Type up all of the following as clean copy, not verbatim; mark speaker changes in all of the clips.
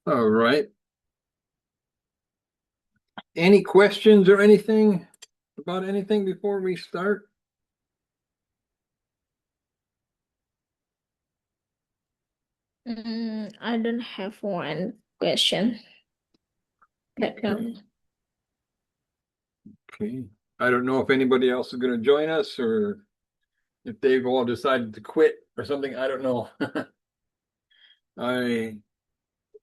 Speaker 1: All right. Any questions or anything about anything before we start?
Speaker 2: I don't have one question right now.
Speaker 1: Okay. I don't know if anybody else is going to join us or if they've all decided to quit or something. I don't know. I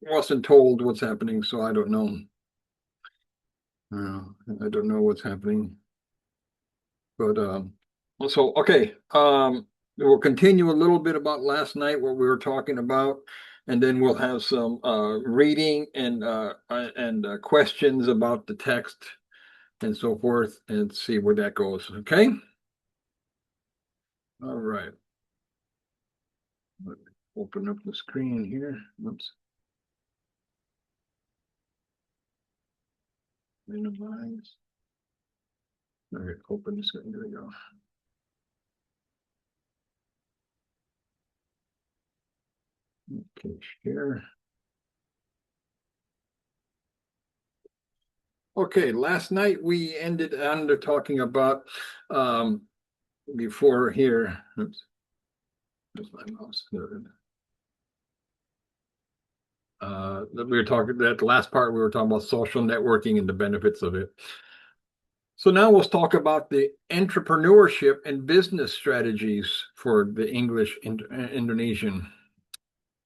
Speaker 1: wasn't told what's happening, so I don't know. Uh, I don't know what's happening. But so okay. We'll continue a little bit about last night, what we were talking about, and then we'll have some reading and questions about the text and so forth, and see where that goes. Okay. All right. Let me open up the screen here. Oops. Minimize. All right, open the screen. There we go. Okay, share. Okay, last night we ended under talking about before here. Oops, there's my mouse. There it is. That we were talking that last part we were talking about social networking and the benefits of it. So now we'll talk about the entrepreneurship and business strategies for the English Indonesian.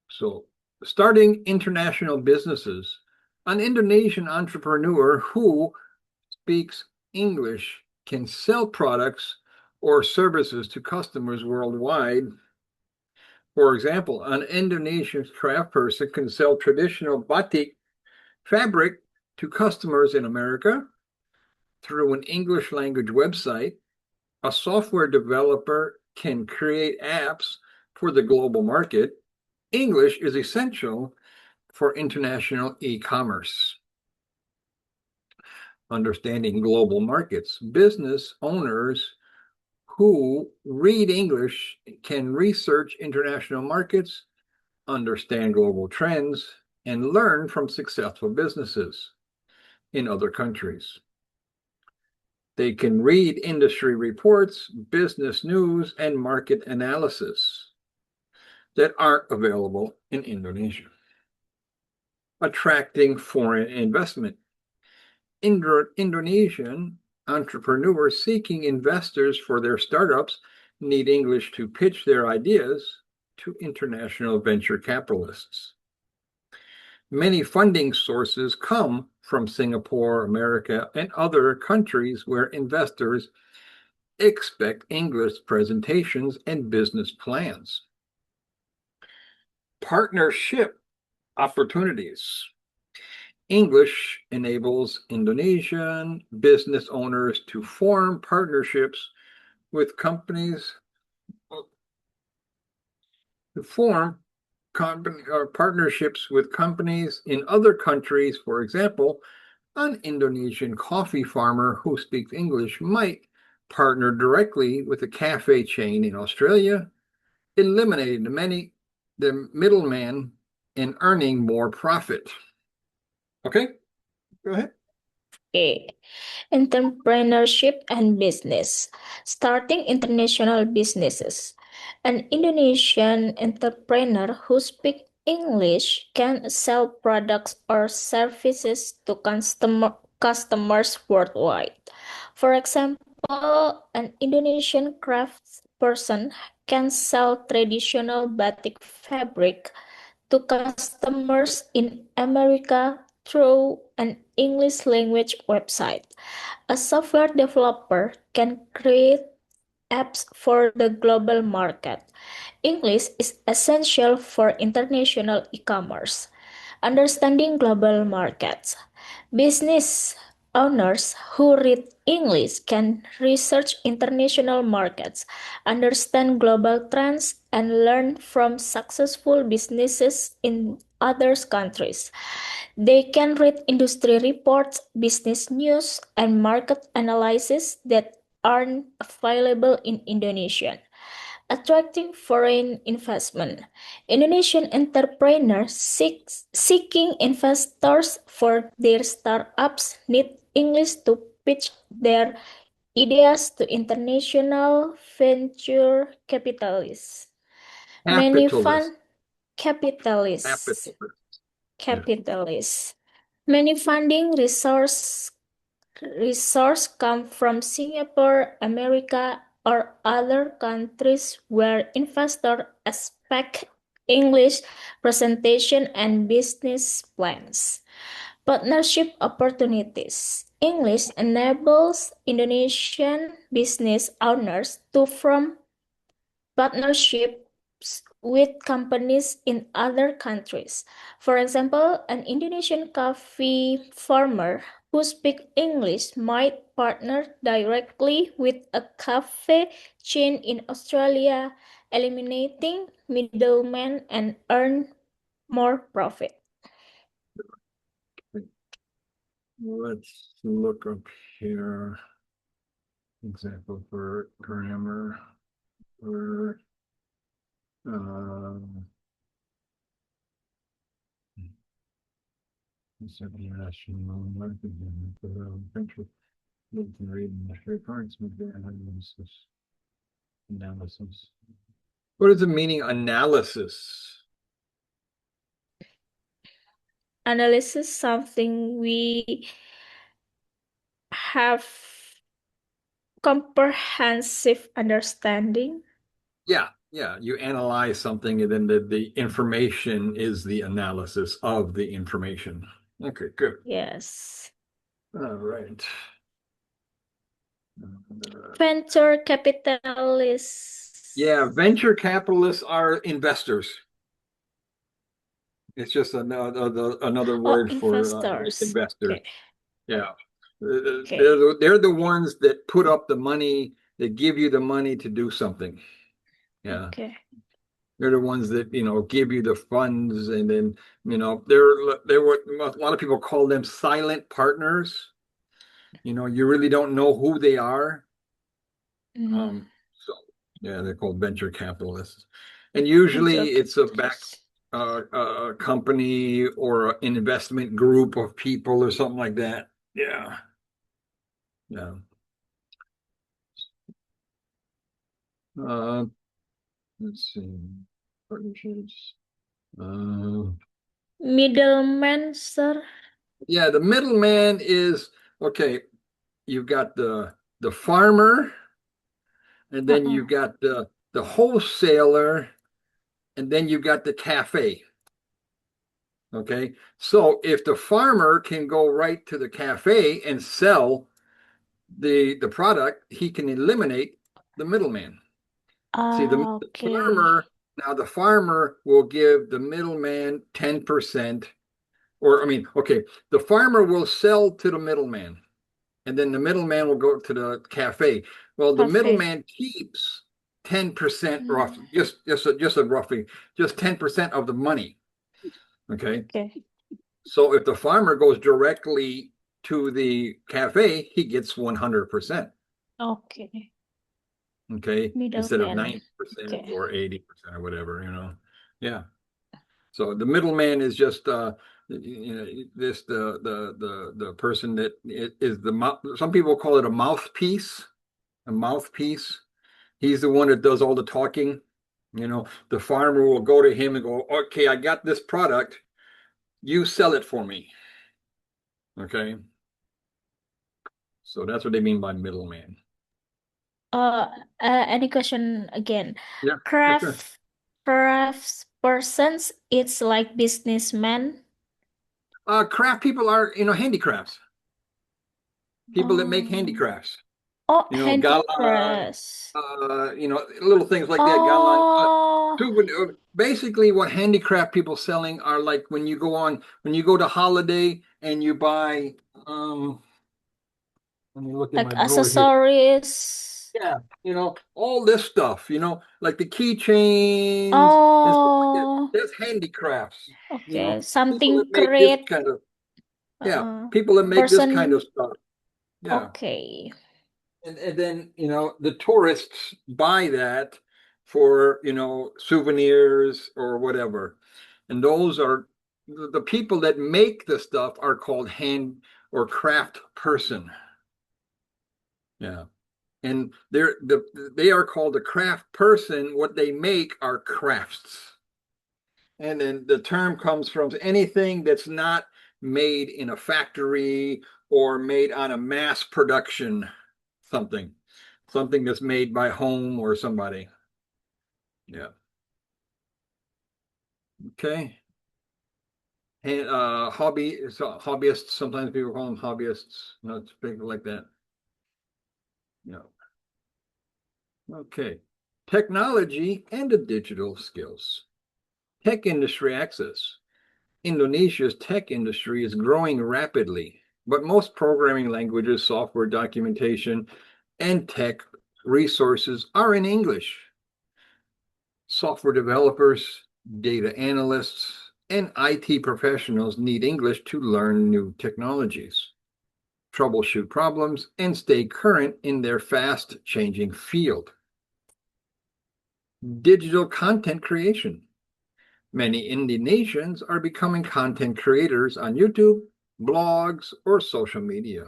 Speaker 1: So, starting international businesses, an Indonesian entrepreneur who speaks English can sell products or services to customers worldwide. For example, an Indonesian craft person can sell traditional batik fabric to customers in America through an English language website. A software developer can create apps for the global market. English is essential for international e-commerce. Understanding global markets. Business owners who read English can research international markets, understand global trends, and learn from successful businesses in other countries. They can read industry reports, business news, and market analysis that aren't available in Indonesia. Attracting foreign investment. Indonesian entrepreneurs seeking investors for their startups need English to pitch their ideas to international venture capitalists. Many funding sources come from Singapore, America, and other countries where investors expect English presentations and business plans. Partnership opportunities. English enables Indonesian business owners to form partnerships with companies, to form company or partnerships with companies in other countries. For example, an Indonesian coffee farmer who speaks English might partner directly with a cafe chain in Australia, eliminating the middleman and earning more profit. Okay, go ahead.
Speaker 2: Okay. Entrepreneurship and business. Starting international businesses. An Indonesian entrepreneur who speaks English can sell products or services to customers worldwide. For example, an Indonesian crafts person can sell traditional batik fabric to customers in America through an English language website. A software developer can create apps for the global market. English is essential for international e-commerce. Understanding global markets. Business owners who read English can research international markets, understand global trends, and learn from successful businesses in other countries. They can read industry reports, business news, and market analysis that aren't available in Indonesian. attracting foreign investment. Indonesian entrepreneurs seeking investors for their startups need English to pitch their ideas to international venture capitalists. Many
Speaker 1: Capitalist.
Speaker 2: fund capitalists.
Speaker 1: Capitalist. Yeah.
Speaker 2: Capitalists. Many funding resource come from Singapore, America, or other countries where investors expect English presentation and business plans. Partnership opportunities. English enables Indonesian business owners to form partnerships with companies in other countries. For example, an Indonesian coffee farmer who speaks English might partner directly with a cafe chain in Australia, eliminating middlemen and earn more profit.
Speaker 1: Let's look up here. Example for grammar for uh, international marketing country analysis. What is the meaning analysis?
Speaker 2: Analysis something we have comprehensive understanding.
Speaker 1: Yeah. You analyze something and then the information is the analysis of the information. Okay, good.
Speaker 2: Yes.
Speaker 1: All right. Uh,
Speaker 2: Venture capitalists.
Speaker 1: yeah, venture capitalists are investors. It's just another
Speaker 2: Oh,
Speaker 1: word for
Speaker 2: investors.
Speaker 1: investors.
Speaker 2: Okay.
Speaker 1: Yeah.
Speaker 2: Okay.
Speaker 1: They're the ones that put up the money, that give you the money to do something. Yeah.
Speaker 2: Okay.
Speaker 1: They're the ones that, give you the funds and then, they're what a lot of people call them silent partners. You really don't know who they are.
Speaker 2: Mm,
Speaker 1: So yeah, they're called venture capitalists. And
Speaker 2: venture
Speaker 1: usually it's a back
Speaker 2: capitalists.
Speaker 1: company or an investment group of people or something like that. Yeah. Yeah. Uh, let's see. Partnerships. Uh,
Speaker 2: Middleman, sir.
Speaker 1: yeah, the middleman is okay. You've got the farmer, and then
Speaker 2: Uh-uh.
Speaker 1: you've got the wholesaler, and then you've got the cafe. Okay, so if the farmer can go right to the cafe and sell the product, he can eliminate the middleman. See,
Speaker 2: Ah,
Speaker 1: the
Speaker 2: okay.
Speaker 1: farmer now the farmer will give the middleman 10%, or I mean, okay, the farmer will sell to the middleman, and then the middleman will go to the cafe. Well, the
Speaker 2: Cafe.
Speaker 1: middleman keeps 10% rough,
Speaker 2: Mm,
Speaker 1: just a roughly, just 10% of the money. Okay.
Speaker 2: okay.
Speaker 1: So if the farmer goes directly to the cafe, he gets 100%.
Speaker 2: Okay.
Speaker 1: Okay. Instead of
Speaker 2: Middleman.
Speaker 1: 90%
Speaker 2: Okay.
Speaker 1: or 80% or whatever. Yeah. So the middleman is just this the person that is the mouth. Some people call it a mouthpiece. A mouthpiece. He's the one that does all the talking. The farmer will go to him and go, "Okay, I got this product. You sell it for me." Okay. So that's what they mean by middleman.
Speaker 2: Uh, any question again?
Speaker 1: Yeah, for sure.
Speaker 2: Crafts persons, it's like businessmen.
Speaker 1: Craft people are, handicrafts. People that make
Speaker 2: Um,
Speaker 1: handicrafts.
Speaker 2: oh,
Speaker 1: Galan,
Speaker 2: handicrafts.
Speaker 1: little things like that. Galan.
Speaker 2: Oh,
Speaker 1: Basically, what handicraft people selling are like when you go to Holiday and you buy. Let me look in
Speaker 2: like
Speaker 1: my drawer here.
Speaker 2: accessories.
Speaker 1: Yeah, all this stuff. Like the keychains and stuff like that.
Speaker 2: Oh,
Speaker 1: That's handicrafts.
Speaker 2: okay.
Speaker 1: People that
Speaker 2: Something
Speaker 1: make this
Speaker 2: create.
Speaker 1: kind of yeah,
Speaker 2: Uh,
Speaker 1: people that make this kind of
Speaker 2: person.
Speaker 1: stuff. Yeah.
Speaker 2: Okay.
Speaker 1: And then, the tourists buy that for, souvenirs or whatever. And those are the people that make the stuff are called hand or craft person. Yeah. And they are called a craft person. What they make are crafts. And then the term comes from anything that's not made in a factory or made on a mass production something, something that's made by home or somebody. Yeah. Okay. And hobbyists, sometimes people call them hobbyists. It's people like that. Yeah. Okay. Technology and the digital skills. Tech industry access. Indonesia's tech industry is growing rapidly, but most programming languages, software documentation, and tech resources are in English. Software developers, data analysts, and IT professionals need English to learn new technologies, troubleshoot problems, and stay current in their fast changing field. Digital content creation. Many Indonesians are becoming content creators on YouTube, blogs, or social media.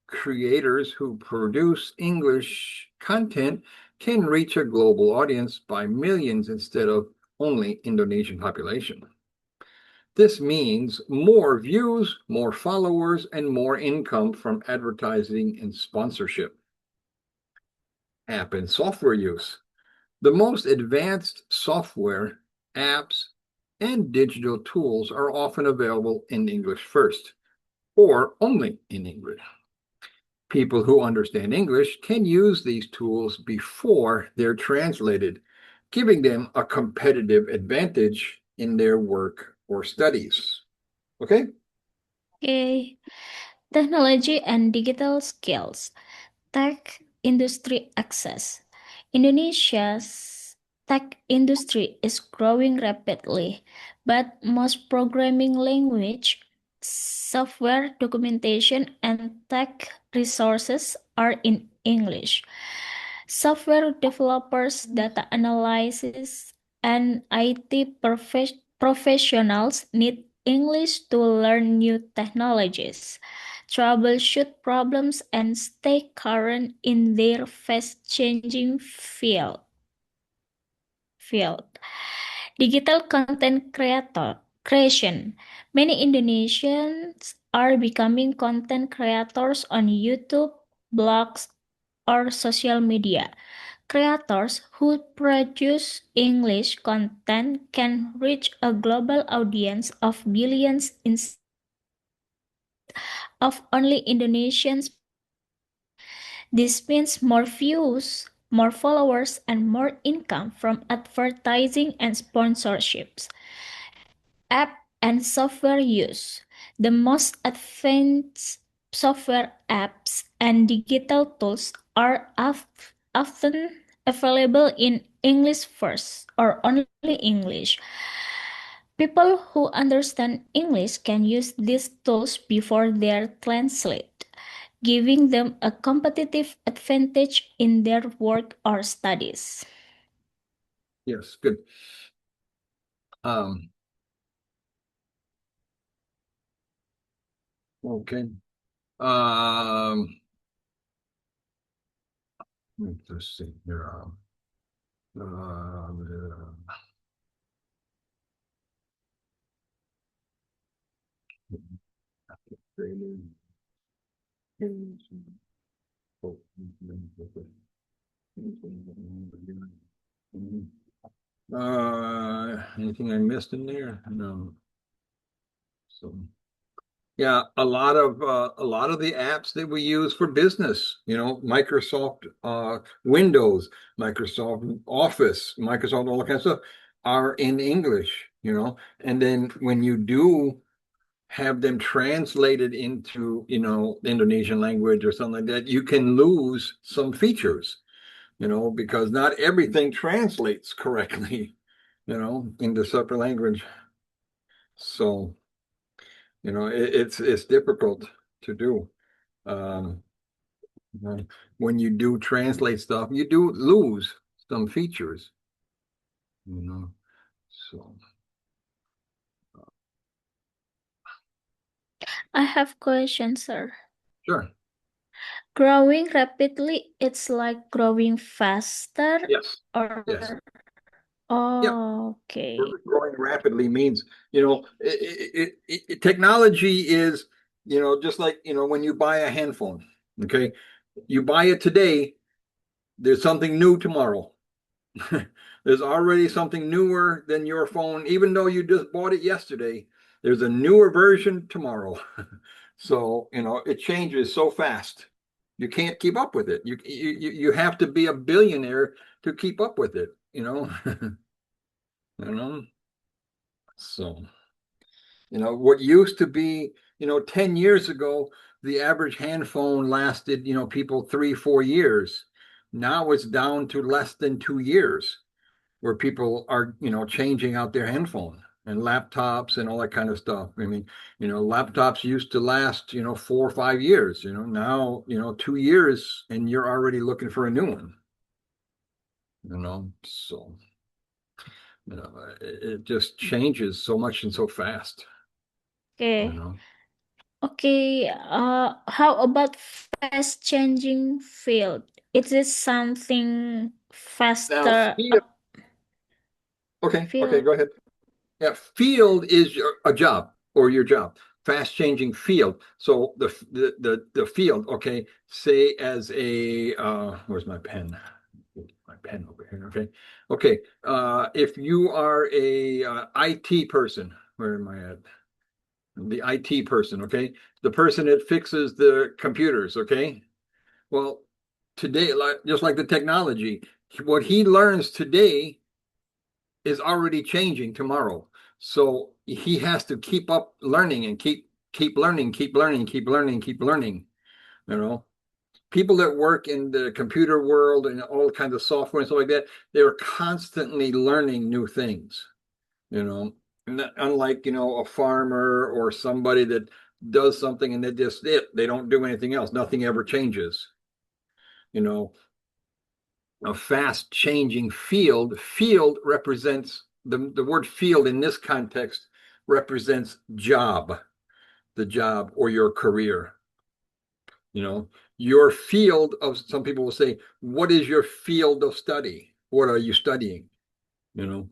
Speaker 1: Creators who produce English content can reach a global audience by millions instead of only Indonesian population. This means more views, more followers, and more income from advertising and sponsorship. App and software use. The most advanced software, apps, and digital tools are often available in English first, or only in English. People who understand English can use these tools before they're translated, giving them a competitive advantage in their work or studies. Okay?
Speaker 2: Okay. Technology and digital skills. Tech industry access. Indonesia's tech industry is growing rapidly, but most programming language, software documentation, and tech resources are in English. Software developers, data analysis, and professionals need English to learn new technologies, troubleshoot problems, and stay current in their fast-changing field. Digital content creation. Many Indonesians are becoming content creators on YouTube, blogs, or social media. Creators who produce English content can reach a global audience of billions instead of only Indonesians population. This means more views, more followers, and more income from advertising and sponsorships. App and software use. The most advanced software apps and digital tools are often available in English first or only English. People who understand English can use these tools before they're translated, giving them a competitive advantage in their work or studies.
Speaker 1: Yes, good. Um, okay. Let's see here. Uh, anything I missed in there? No. So yeah, a lot of the apps that we use for business, Microsoft Windows, Microsoft Office, Microsoft, all that kind of stuff are in English, and then when you do have them translated into, Indonesian language or something like that, you can lose some features, because not everything translates correctly, into separate language. So, it's difficult to do. Um, when you do translate stuff, you do lose some features, you know. So
Speaker 2: I have questions, sir.
Speaker 1: sure.
Speaker 2: Growing rapidly, it's like growing faster
Speaker 1: Yes. Yes.
Speaker 2: or
Speaker 1: Yep.
Speaker 2: okay.
Speaker 1: Growing rapidly means, technology is, just like, when you buy a handphone, okay, you buy it today, there's something new tomorrow. There's already something newer than your phone, even though you just bought it yesterday. There's a newer version tomorrow. So, it changes so fast. You can't keep up with it. You have to be a billionaire to keep up with it, you know. You know. So, what used to be, 10 years ago, the average hand phone lasted, people 3, 4 years. Now it's down to less than 2 years where people are, changing out their handphone and laptops and all that kind of stuff. I mean, laptops used to last, 4 or 5 years, now, 2 years and you're already looking for a new one, so, it just changes so much and so fast, you
Speaker 2: Okay.
Speaker 1: know.
Speaker 2: Okay, how about fast changing field? Is it something
Speaker 1: Now,
Speaker 2: faster
Speaker 1: okay,
Speaker 2: field?
Speaker 1: go ahead. Yeah, field is a job or your job. Fast changing field. So the field, okay, say as a where's my pen? My pen over here. Okay. Okay. If you are a IT person, where am I at? The IT person, okay? The person that fixes the computers, okay? Well, today, just like the technology, what he learns today is already changing tomorrow. So he has to keep up learning and keep learning, keep learning, keep learning, keep learning. You know, people that work in the computer world and all kinds of software and stuff like that, they're constantly learning new things. You know, and unlike a farmer or somebody that does something and they don't do anything else. Nothing ever changes. You know, a fast changing field. Field represents the word field in this context represents job, the job or your career. Your field of some people will say, what is your field of study? What are you studying? You know,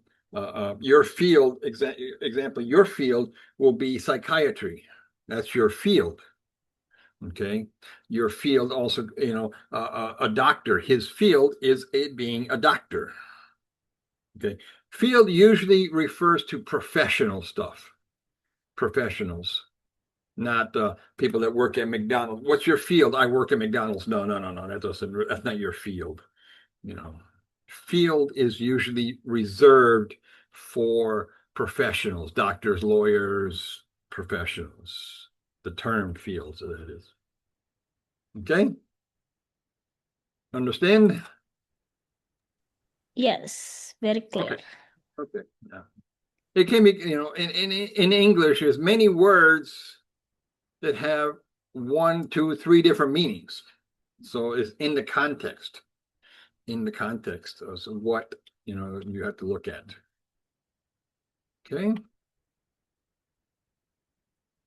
Speaker 1: your field, example, your field will be psychiatry. That's your field. Okay. Your field also, a doctor, his field is being a doctor. Okay. Field usually refers to professional stuff, professionals, not people that work at McDonald's. What's your field? I work at McDonald's. No, no, no, no. That's not your field. You know, field is usually reserved for professionals, doctors, lawyers, professionals. The term field, so that is. Okay. Understand?
Speaker 2: Yes, very clear.
Speaker 1: Okay. Okay. Yeah. It can be, in English, there's many words that have 1, 2, 3 different meanings. So it's in the context of what, you have to look at. Okay.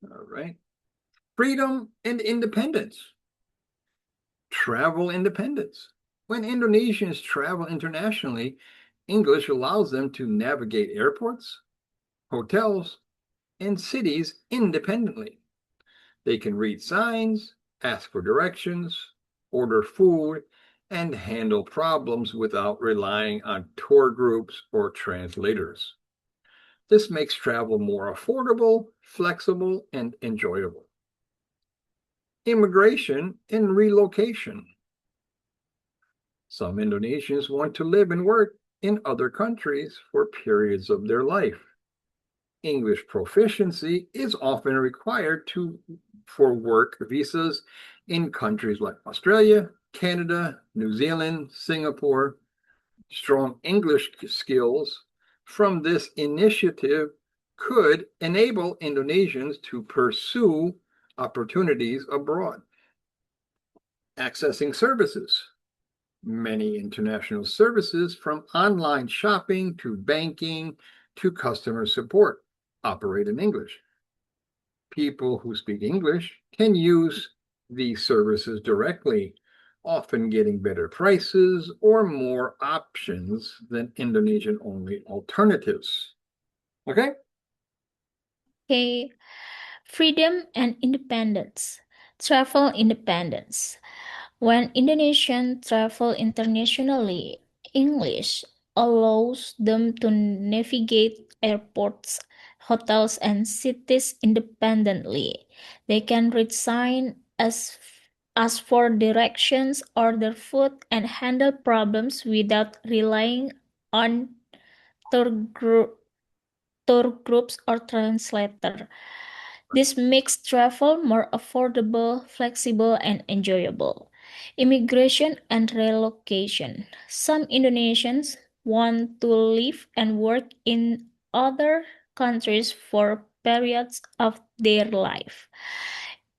Speaker 1: All right. Freedom and independence. Travel independence. When Indonesians travel internationally, English allows them to navigate airports, hotels, and cities independently. They can read signs, ask for directions, order food, and handle problems without relying on tour groups or translators. This makes travel more affordable, flexible, and enjoyable. Immigration and relocation. Some Indonesians want to live and work in other countries for periods of their life. English proficiency is often required for work visas in countries like Australia, Canada, New Zealand, Singapore. Strong English skills from this initiative could enable Indonesians to pursue opportunities abroad. Accessing services. Many international services, from online shopping to banking to customer support, operate in English. People who speak English can use these services directly, often getting better prices or more options than Indonesian only alternatives. Okay?
Speaker 2: Okay, freedom and independence. Travel independence. When Indonesians travel internationally, English allows them to navigate airports, hotels, and cities independently. They can read signs, ask for directions, order food, and handle problems without relying on tour, group, tour groups or translator. This makes travel more affordable, flexible, and enjoyable. Immigration and relocation. Some Indonesians want to live and work in other countries for periods of their life.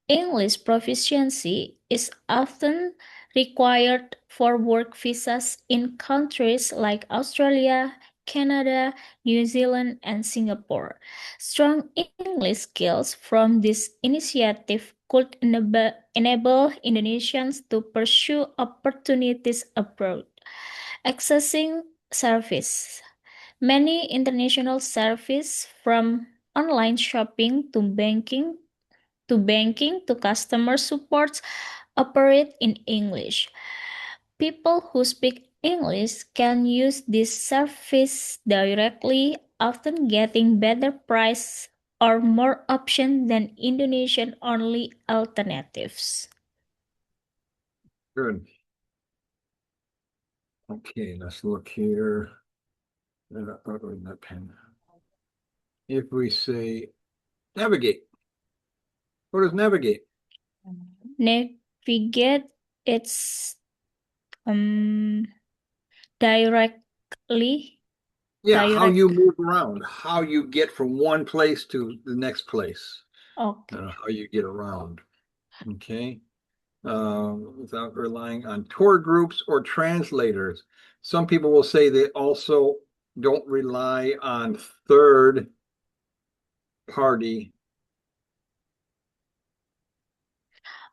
Speaker 2: English proficiency is often required for work visas in countries like Australia, Canada, New Zealand, and Singapore. Strong English skills from this initiative could enable Indonesians to pursue opportunities abroad. Accessing service. Many international services from online shopping to customer supports operate in English. People who speak English can use this service directly, often getting better price or more options than Indonesian only alternatives.
Speaker 1: Good. Okay, let's look here. That pen. If we say navigate, what is navigate?
Speaker 2: Navigate it's um directly
Speaker 1: Yeah, how you
Speaker 2: direct.
Speaker 1: move around, how you get from one place to the next place,
Speaker 2: Okay.
Speaker 1: how you get around. Okay. Without relying on tour groups or translators. Some people will say they also don't rely on third party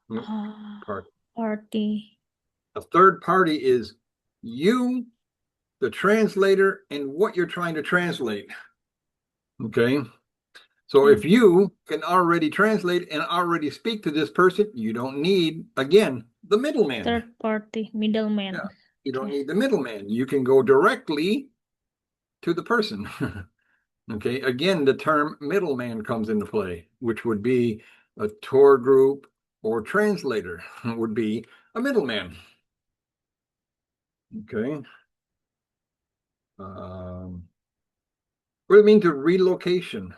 Speaker 2: Uh,
Speaker 1: part.
Speaker 2: party.
Speaker 1: A third party is you, the translator, and what you're trying to translate. Okay. So
Speaker 2: Okay.
Speaker 1: if you can already translate and already speak to this person, you don't need, again, the middleman.
Speaker 2: Third party, middleman.
Speaker 1: Yeah. You don't
Speaker 2: Okay.
Speaker 1: need the middleman. You can go directly to the person. Okay. Again, the term middleman comes into play, which would be a tour group or translator would be a middleman. Okay. What do you mean to relocation?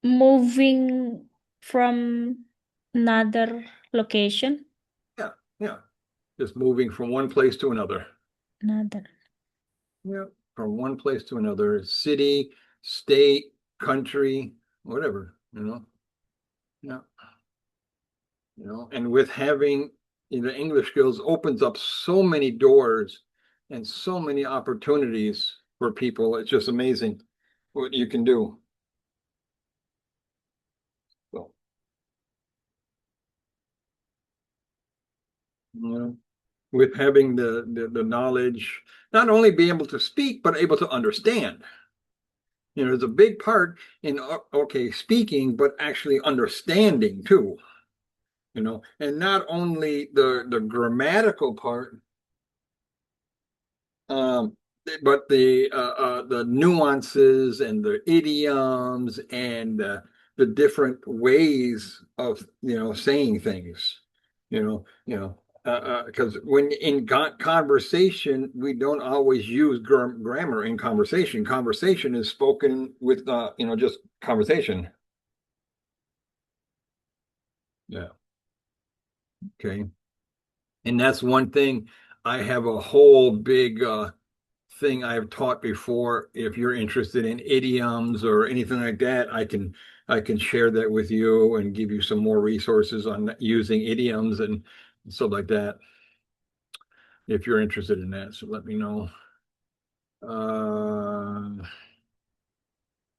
Speaker 2: Moving from another location.
Speaker 1: Yeah. Yeah. Just moving from one place to another.
Speaker 2: Another.
Speaker 1: Yeah. From one place to another, city, state, country, whatever, Yeah. And with having English skills opens up so many doors and so many opportunities for people. It's just amazing what you can do. So, with having the knowledge, not only be able to speak, but able to understand. There's a big part in okay, speaking, but actually understanding too. And not only the grammatical part, um, but the nuances and the idioms and the different ways of saying things. Because when in conversation, we don't always use grammar in conversation. Conversation is spoken with just conversation. Yeah. Okay. And that's one thing. I have a whole big thing I have taught before. If you're interested in idioms or anything like that, I can share that with you and give you some more resources on using idioms and stuff like that. If you're interested in that, so let me know. Uh,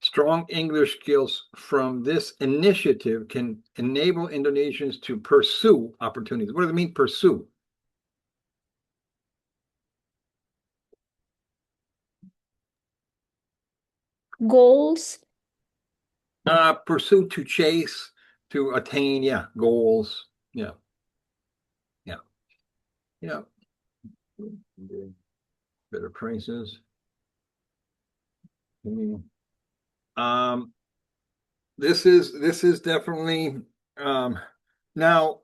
Speaker 1: Strong English skills from this initiative can enable Indonesians to pursue opportunities. What does it mean, pursue?
Speaker 2: Goals.
Speaker 1: Pursue, to chase, to attain. Yeah, goals. Yeah, yeah, yeah. Better prices. Um, this is definitely now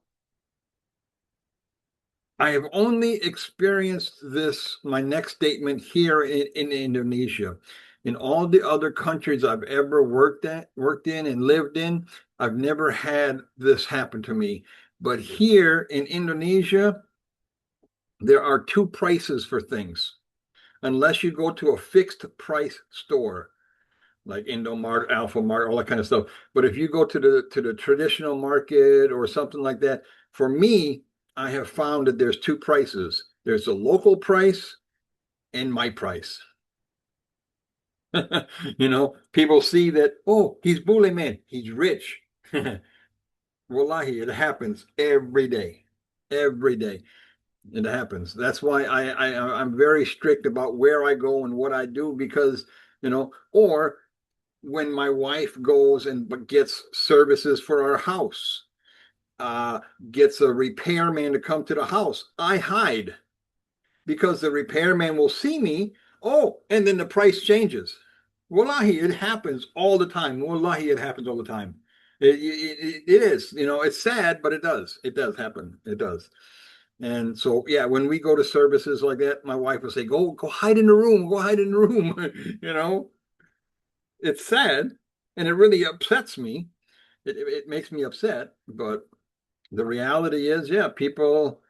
Speaker 1: I have only experienced this, my next statement, here in Indonesia. In all the other countries I've ever worked in and lived in, I've never had this happen to me. But here in Indonesia, there are two prices for things. Unless you go to a fixed price store like Indomart, Alpha Mart, all that kind of stuff. But if you go to the traditional market or something like that, for me, I have found that there's two prices. There's a local price and my price. People see that, oh, he's bully man, he's rich. Wallahi, it happens every day. Every day. It happens. That's why I'm very strict about where I go and what I do because, or when my wife goes and gets services for our house, uh, gets a repairman to come to the house, I hide because the repairman will see me. Oh, and then the price changes. Wallahi, it happens all the time. Wallahi, it happens all the time. It is, it's sad, but it does. It does happen. It does. And so, yeah, when we go to services like that, my wife will say, go hide in the room, go hide in the room. It's sad and it really upsets me. It makes me upset, but the reality is, yeah, people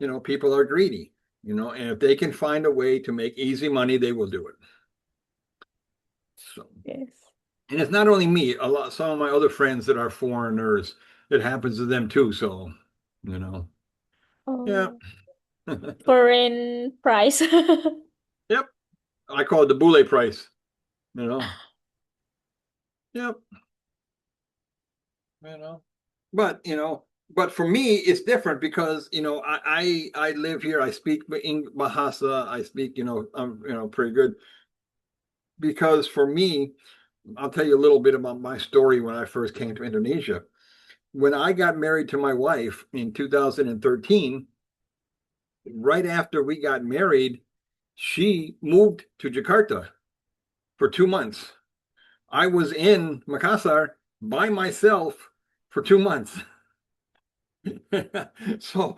Speaker 1: are greedy, and if they can find a way to make easy money, they will do it. So,
Speaker 2: Yes.
Speaker 1: and it's not only me, some of my other friends that are foreigners, it happens to them too. So, you know, yeah.
Speaker 2: Oh, foreign price.
Speaker 1: Yep. I call it the boule price, you know. Yep. you know but for me it's different because I live here. I speak Bahasa. I speak, I'm pretty good. Because for me, I'll tell you a little bit about my story. When I first came to Indonesia, when I got married to my wife in 2013, right after we got married, she moved to Jakarta for 2 months. I was in Makassar by myself for 2 months. So,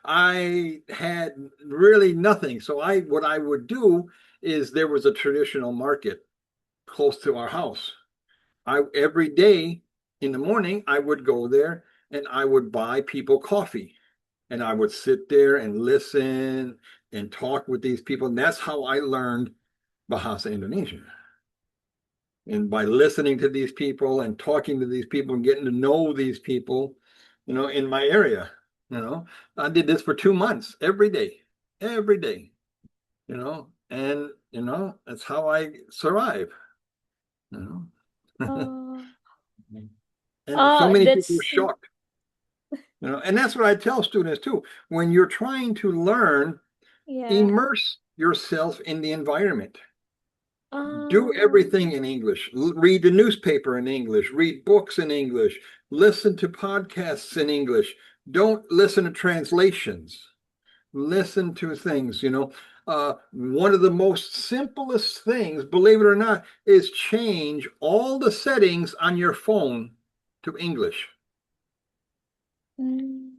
Speaker 1: I had really nothing. So what I would do is there was a traditional market close to our house. I every day in the morning I would go there and I would buy people coffee and I would sit there and listen and talk with these people. And that's how I learned Bahasa Indonesia. And by listening to these people and talking to these people and getting to know these people, in my area, I did this for 2 months every day, and that's how I survive, you know.
Speaker 2: Oh,
Speaker 1: And so many people were
Speaker 2: that's
Speaker 1: shocked, and that's what I tell students too. When you're trying to learn,
Speaker 2: yeah.
Speaker 1: immerse yourself in the environment. Do
Speaker 2: Oh,
Speaker 1: everything in English. Read the newspaper in English. Read books in English. Listen to podcasts in English. Don't listen to translations. Listen to things. One of the most simplest things, believe it or not, is change all the settings on your phone to English.
Speaker 2: mm,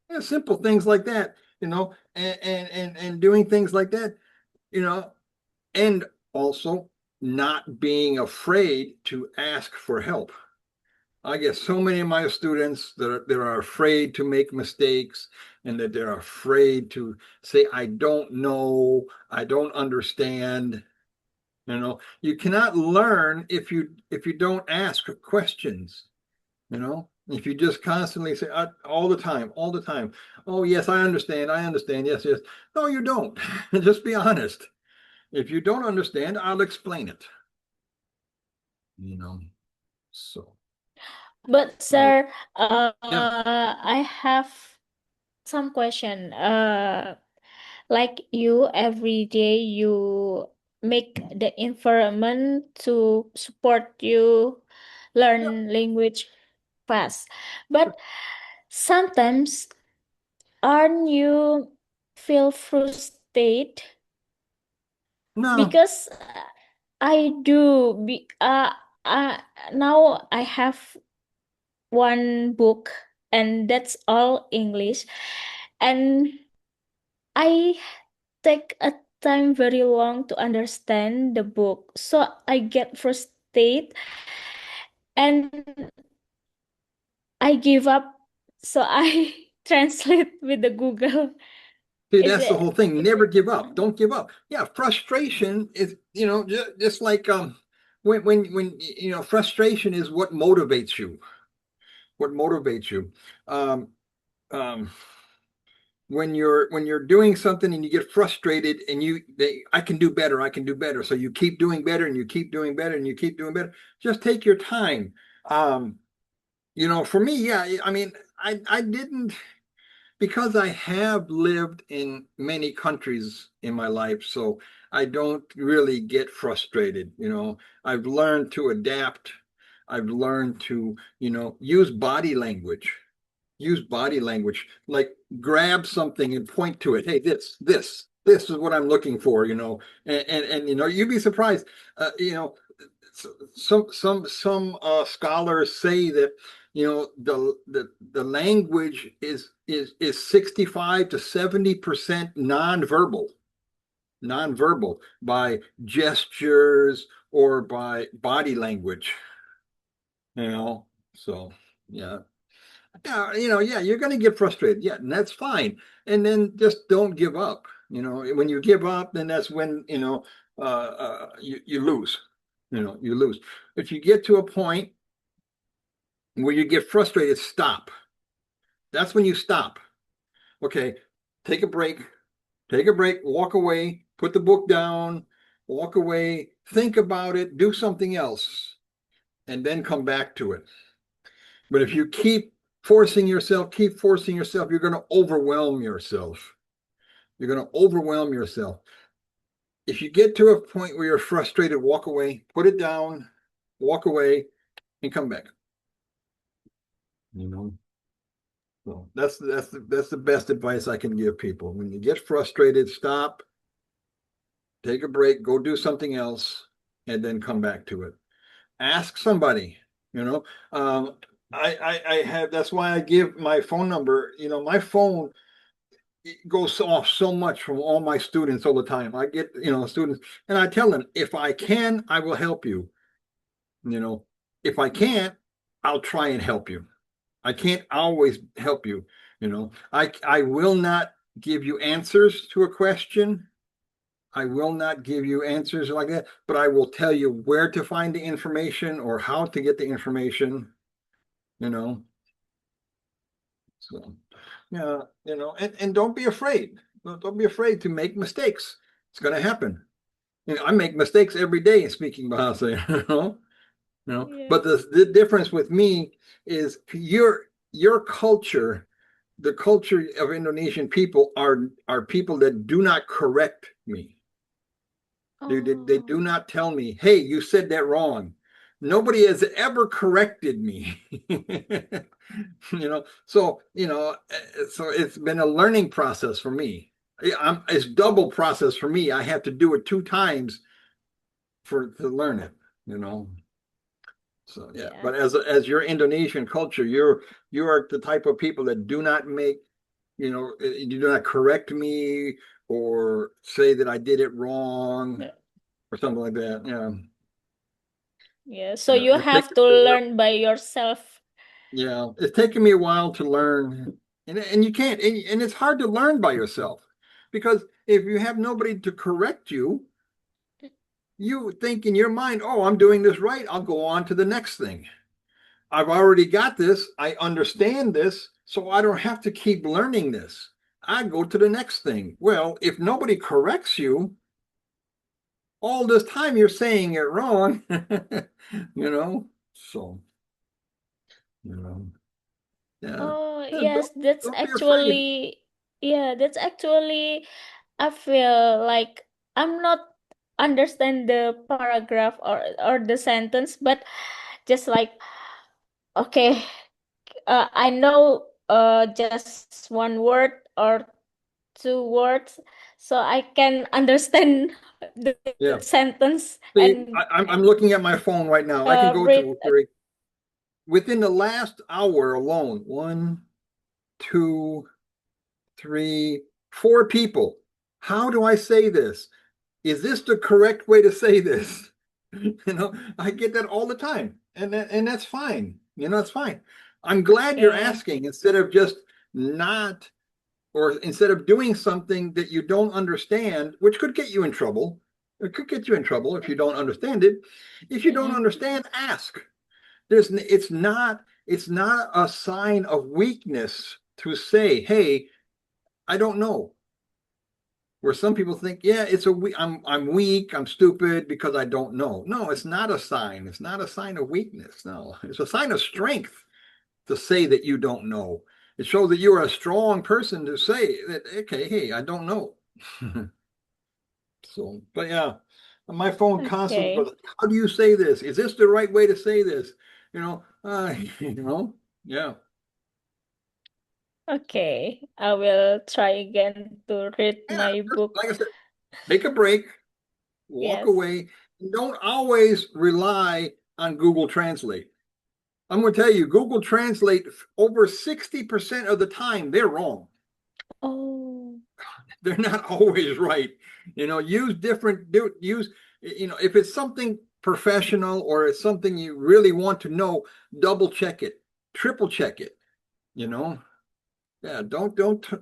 Speaker 1: Yeah, simple things like that. And doing things like that. You know, and also not being afraid to ask for help. I get so many of my students that are afraid to make mistakes and that they're afraid to say, I don't know, I don't understand. You cannot learn if you don't ask questions. If you just constantly say all the time, oh yes, I understand, yes, yes. No, you don't. Just be honest. If you don't understand, I'll explain it. You know, so
Speaker 2: But
Speaker 1: uh,
Speaker 2: sir,
Speaker 1: yeah,
Speaker 2: I have some question. Like you, every day you make the environment to support you
Speaker 1: yeah.
Speaker 2: learn language fast. But sometimes aren't you feel frustrated
Speaker 1: No,
Speaker 2: because I do be uh now I have one book and that's all English, and I take a time very long to understand the book, so I get frustrated and I give up, so I translate with the Google.
Speaker 1: see,
Speaker 2: Is
Speaker 1: that's the
Speaker 2: it?
Speaker 1: whole thing. Never give up. Don't give up. Yeah, frustration is, just like frustration is what motivates you. What motivates you. Um, um, when you're doing something and you get frustrated and I can do better, I can do better, so you keep doing better and you keep doing better and you keep doing better. Just take your time. um for me, yeah, I mean, I didn't, because I have lived in many countries in my life, so I don't really get frustrated. I've learned to adapt. I've learned to use body language. Use body language, like grab something and point to it. Hey, this is what I'm looking for. And you'd be surprised. Some scholars say that the language is 65 to 70% nonverbal, by gestures or by body language. you know so yeah. Yeah, yeah, you're going to get frustrated. Yeah, and that's fine. And then just don't give up. When you give up, then that's when, you lose. You lose. If you get to a point where you get frustrated, stop. That's when you stop. Okay, take a break. Take a break, walk away, put the book down, walk away, think about it, do something else, and then come back to it. But if you keep forcing yourself, you're going to overwhelm yourself. You're going to overwhelm yourself. If you get to a point where you're frustrated, walk away, put it down, walk away, and come back. You know, so that's the best advice I can give people. When you get frustrated, stop, take a break, go do something else, and then come back to it. Ask somebody. You know, um, I have. That's why I give my phone number. My phone, it goes off so much from all my students all the time. I get, students, and I tell them, if I can, I will help you. You know, if I can't, I'll try and help you. I can't always help you. I will not give you answers to a question. I will not give you answers like that, but I will tell you where to find the information or how to get the information, you know. So, yeah, and don't be afraid. Don't be afraid to make mistakes. It's going to happen. I make mistakes every day in speaking Bahasa,
Speaker 2: Yeah.
Speaker 1: But the difference with me is your culture, the culture of Indonesian people are people that do not correct me. They
Speaker 2: Oh,
Speaker 1: do not tell me, hey, you said that wrong. Nobody has ever corrected me. So it's been a learning process for me. It's double process for me. I have to do it two times to learn it, you know. So yeah,
Speaker 2: yeah.
Speaker 1: but as your Indonesian culture, you are the type of people that do not make, you do not correct me or say that I did it wrong
Speaker 2: Yeah.
Speaker 1: or something like that. Yeah.
Speaker 2: Yeah, so you
Speaker 1: It's
Speaker 2: have
Speaker 1: taken
Speaker 2: to
Speaker 1: me a while.
Speaker 2: learn by yourself.
Speaker 1: Yeah, it's taken me a while to learn, and you can't, and it's hard to learn by yourself because if you have nobody to correct you, you think in your mind, oh, I'm doing this right. I'll go on to the next thing. I've already got this. I understand this, so I don't have to keep learning this. I go to the next thing. Well, if nobody corrects you, all this time you're saying it wrong, you know? So, you know, yeah.
Speaker 2: Oh,
Speaker 1: Yeah,
Speaker 2: yes,
Speaker 1: don't be afraid.
Speaker 2: that's actually, I feel like I'm not understand the paragraph or the sentence, but just like, okay, I know just one word or two words, so I can understand the
Speaker 1: Yeah.
Speaker 2: sentence
Speaker 1: See,
Speaker 2: and
Speaker 1: I'm looking at my phone right now. I can go
Speaker 2: read.
Speaker 1: to within the last hour alone, one, two, three, four people. How do I say this? Is this the correct way to say this? I get that all the time, and that's fine. It's fine. I'm glad you're
Speaker 2: Yeah.
Speaker 1: asking instead of just not, or instead of doing something that you don't understand, which could get you in trouble. It could get you in trouble if you don't understand it. If you don't
Speaker 2: Mm-mm.
Speaker 1: understand, ask. It's not a sign of weakness to say, hey, I don't know. Where some people think, yeah, I'm weak, I'm stupid because I don't know. No, it's not a sign. It's not a sign of weakness. No, it's a sign of strength to say that you don't know. It shows that you're a strong person to say that, okay, hey, I don't know. So, but yeah, my phone constantly
Speaker 2: Okay.
Speaker 1: goes, how do you say this? Is this the right way to say this? Yeah.
Speaker 2: Okay. I will try again to read
Speaker 1: Yeah,
Speaker 2: my
Speaker 1: just
Speaker 2: book.
Speaker 1: like I said, take a break, walk
Speaker 2: Yes.
Speaker 1: away. Don't always rely on Google Translate. I'm going to tell you, Google Translate over 60% of the time, they're wrong.
Speaker 2: Oh,
Speaker 1: They're not always right. Use different, use, if it's something professional or it's something you really want to know, double check it, triple check it, you know? Yeah, don't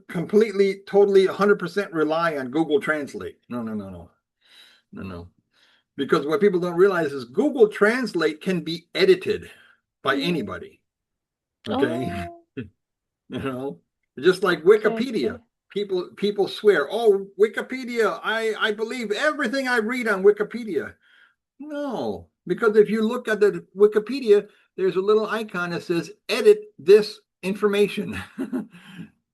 Speaker 1: completely, totally 100% rely on Google Translate. No, no, no, no, no, no. Because what people don't realize is Google Translate can be edited by
Speaker 2: mm.
Speaker 1: anybody. Okay.
Speaker 2: Oh,
Speaker 1: you know just like
Speaker 2: okay,
Speaker 1: Wikipedia.
Speaker 2: okay.
Speaker 1: People swear, oh, Wikipedia, I believe everything I read on Wikipedia. No, because if you look at the Wikipedia, there's a little icon that says edit this information.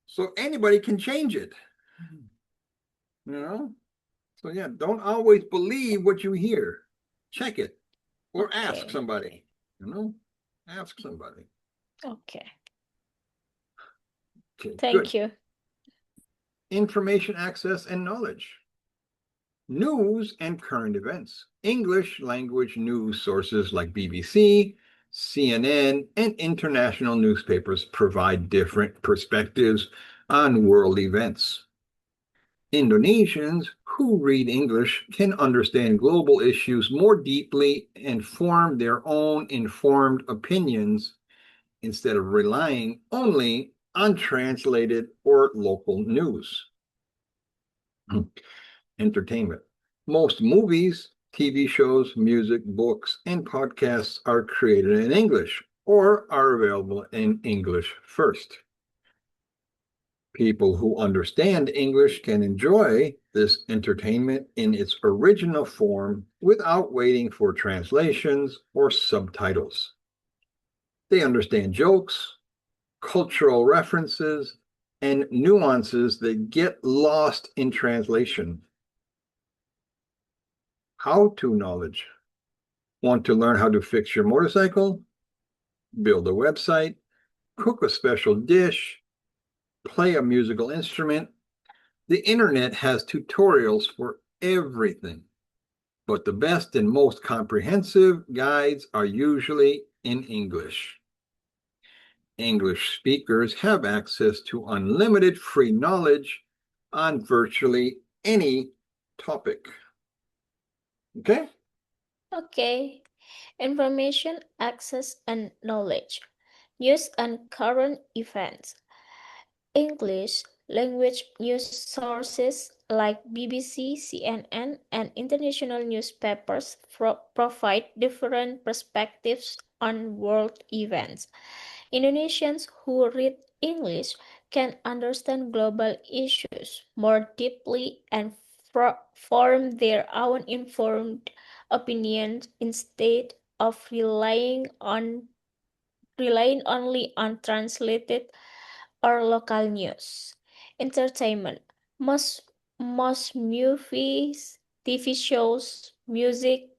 Speaker 1: So anybody can change it. you know so yeah, don't always believe what you hear. Check it, or ask
Speaker 2: Okay.
Speaker 1: somebody. you know Ask somebody.
Speaker 2: Okay.
Speaker 1: Okay, good.
Speaker 2: Thank you.
Speaker 1: Information access and knowledge. News and current events. English language news sources like BBC, CNN, and international newspapers provide different perspectives on world events. Indonesians who read English can understand global issues more deeply and form their own informed opinions instead of relying only on translated or local news. Entertainment. Most movies, TV shows, music, books, and podcasts are created in English or are available in English first. People who understand English can enjoy this entertainment in its original form without waiting for translations or subtitles. They understand jokes, cultural references, and nuances that get lost in translation. How to knowledge. Want to learn how to fix your motorcycle, build a website, cook a special dish, play a musical instrument? The internet has tutorials for everything, but the best and most comprehensive guides are usually in English. English speakers have access to unlimited free knowledge on virtually any topic. Okay?
Speaker 2: Okay. Information, access, and knowledge. News and current events. English language news sources like BBC, CNN, and international newspapers provide different perspectives on world events. Indonesians who read English can understand global issues more deeply and form their own informed opinions instead of relying only on translated or local news. Entertainment. Most movies, TV shows, music,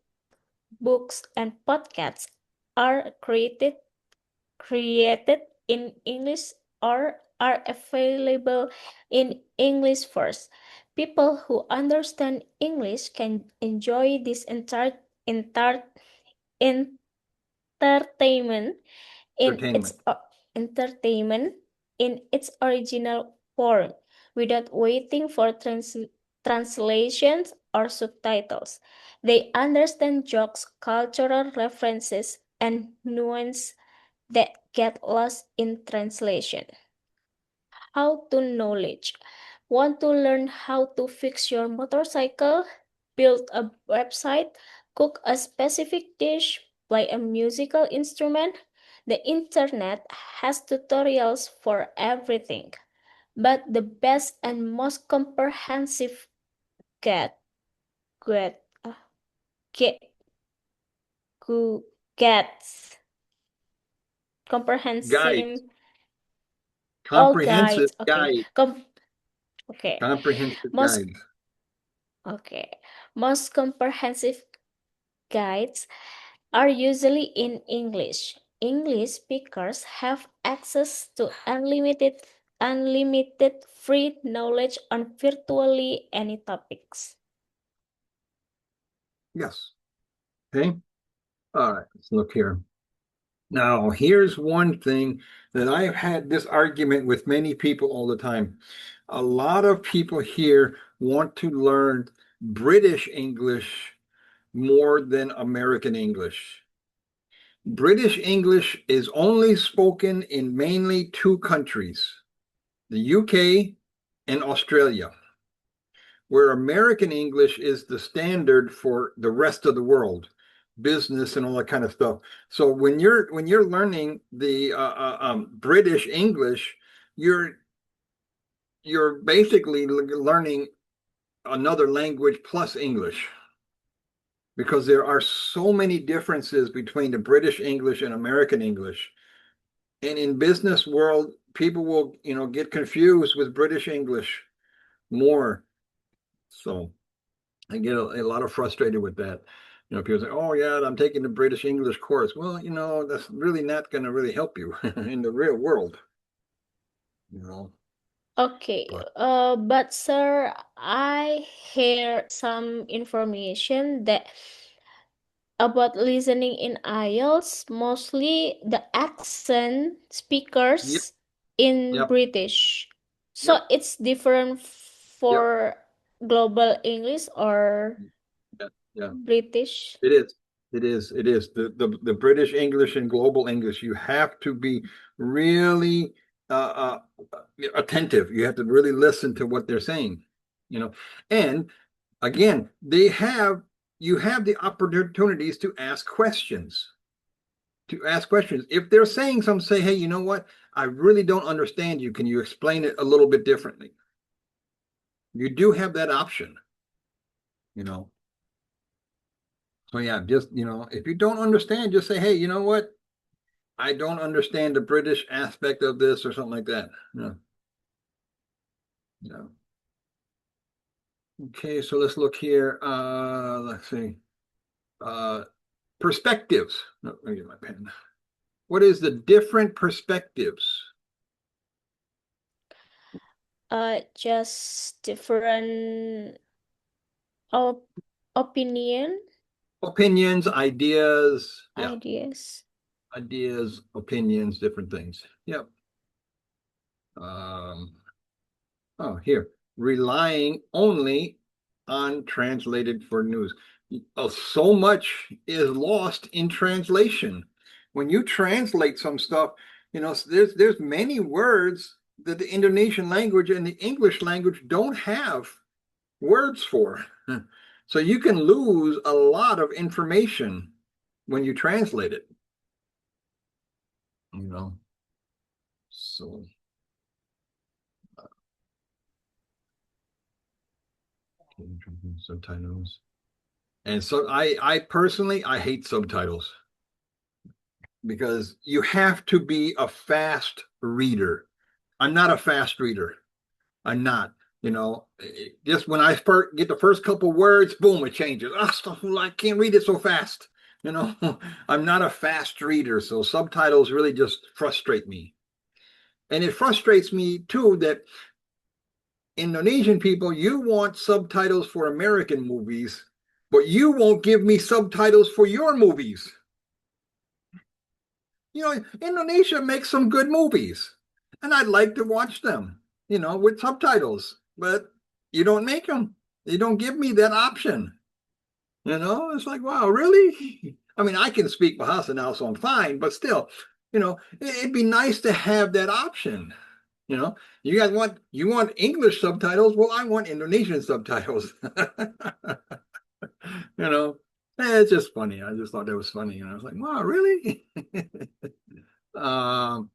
Speaker 2: books, and podcasts are created in English or are available in English first. People who understand English can enjoy this entertainment in its
Speaker 1: Entertainment.
Speaker 2: entertainment in its original form without waiting for translations or subtitles. They understand jokes, cultural references, and nuance that get lost in translation. How to knowledge. Want to learn how to fix your motorcycle, build a website, cook a specific dish, play a musical instrument? The internet has tutorials for everything. But the best and most comprehensive get get uh, get gets
Speaker 1: Guides.
Speaker 2: comprehensive all
Speaker 1: Comprehensive
Speaker 2: guides. Okay.
Speaker 1: guide.
Speaker 2: Okay.
Speaker 1: Comprehensive
Speaker 2: Most
Speaker 1: guides.
Speaker 2: okay. Most comprehensive guides are usually in English. English speakers have access to unlimited free knowledge on virtually any topics.
Speaker 1: Yes. Okay. All right. Let's look here. Now, here's one thing that I've had this argument with many people all the time. A lot of people here want to learn British English more than American English. British English is only spoken in mainly two countries, the UK and Australia, where American English is the standard for the rest of the world, business and all that kind of stuff. So when you're learning the British English, you're you're basically learning another language plus English because there are so many differences between the British English and American English. And in business world, people will, get confused with British English more. So I get a lot of frustrated with that. People say, "Oh yeah, I'm taking the British English course." Well, that's really not going to really help you in the real world, you know.
Speaker 2: Okay,
Speaker 1: But
Speaker 2: but sir, I hear some information that about listening in IELTS, mostly the accent
Speaker 1: yep,
Speaker 2: speakers in
Speaker 1: yep,
Speaker 2: British. So
Speaker 1: yep,
Speaker 2: it's different
Speaker 1: yep,
Speaker 2: for global English or
Speaker 1: yeah, yeah.
Speaker 2: British.
Speaker 1: It is. It is. It is. The British English and global English, you have to be really attentive. You have to really listen to what they're saying, you know. And again, you have the opportunities to ask questions. To ask questions. If they're saying something, say, hey, you know what? I really don't understand you. Can you explain it a little bit differently? You do have that option, you know. So yeah, just if you don't understand, just say, hey, you know what? I don't understand the British aspect of this or something like that. Yeah. Yeah. Okay, so let's look here. Let's see. Uh, Perspectives. No, let me get my pen. What is the different perspectives?
Speaker 2: Just different op opinion,
Speaker 1: Opinions, ideas. Yeah,
Speaker 2: ideas.
Speaker 1: ideas, opinions, different things. Yep. Um, oh, here. Relying only on translated for news. So much is lost in translation. When you translate some stuff, there's many words that the Indonesian language and the English language don't have words for. So you can lose a lot of information when you translate it, you know. So subtitles. And so I personally I hate subtitles because you have to be a fast reader. I'm not a fast reader. I'm not. Just when I first get the first couple words, boom, it changes. Oh, I can't read it so fast. You know, I'm not a fast reader, so subtitles really just frustrate me. And it frustrates me too that Indonesian people, you want subtitles for American movies, but you won't give me subtitles for your movies. Indonesia makes some good movies, and I'd like to watch them, with subtitles, but you don't make them. You don't give me that option. It's like, wow, really? I mean, I can speak Bahasa now, so I'm fine, but still, it'd be nice to have that option. You know, you want English subtitles? Well, I want Indonesian subtitles. you know, it's just funny. I just thought that was funny. I was like, wow, really? um,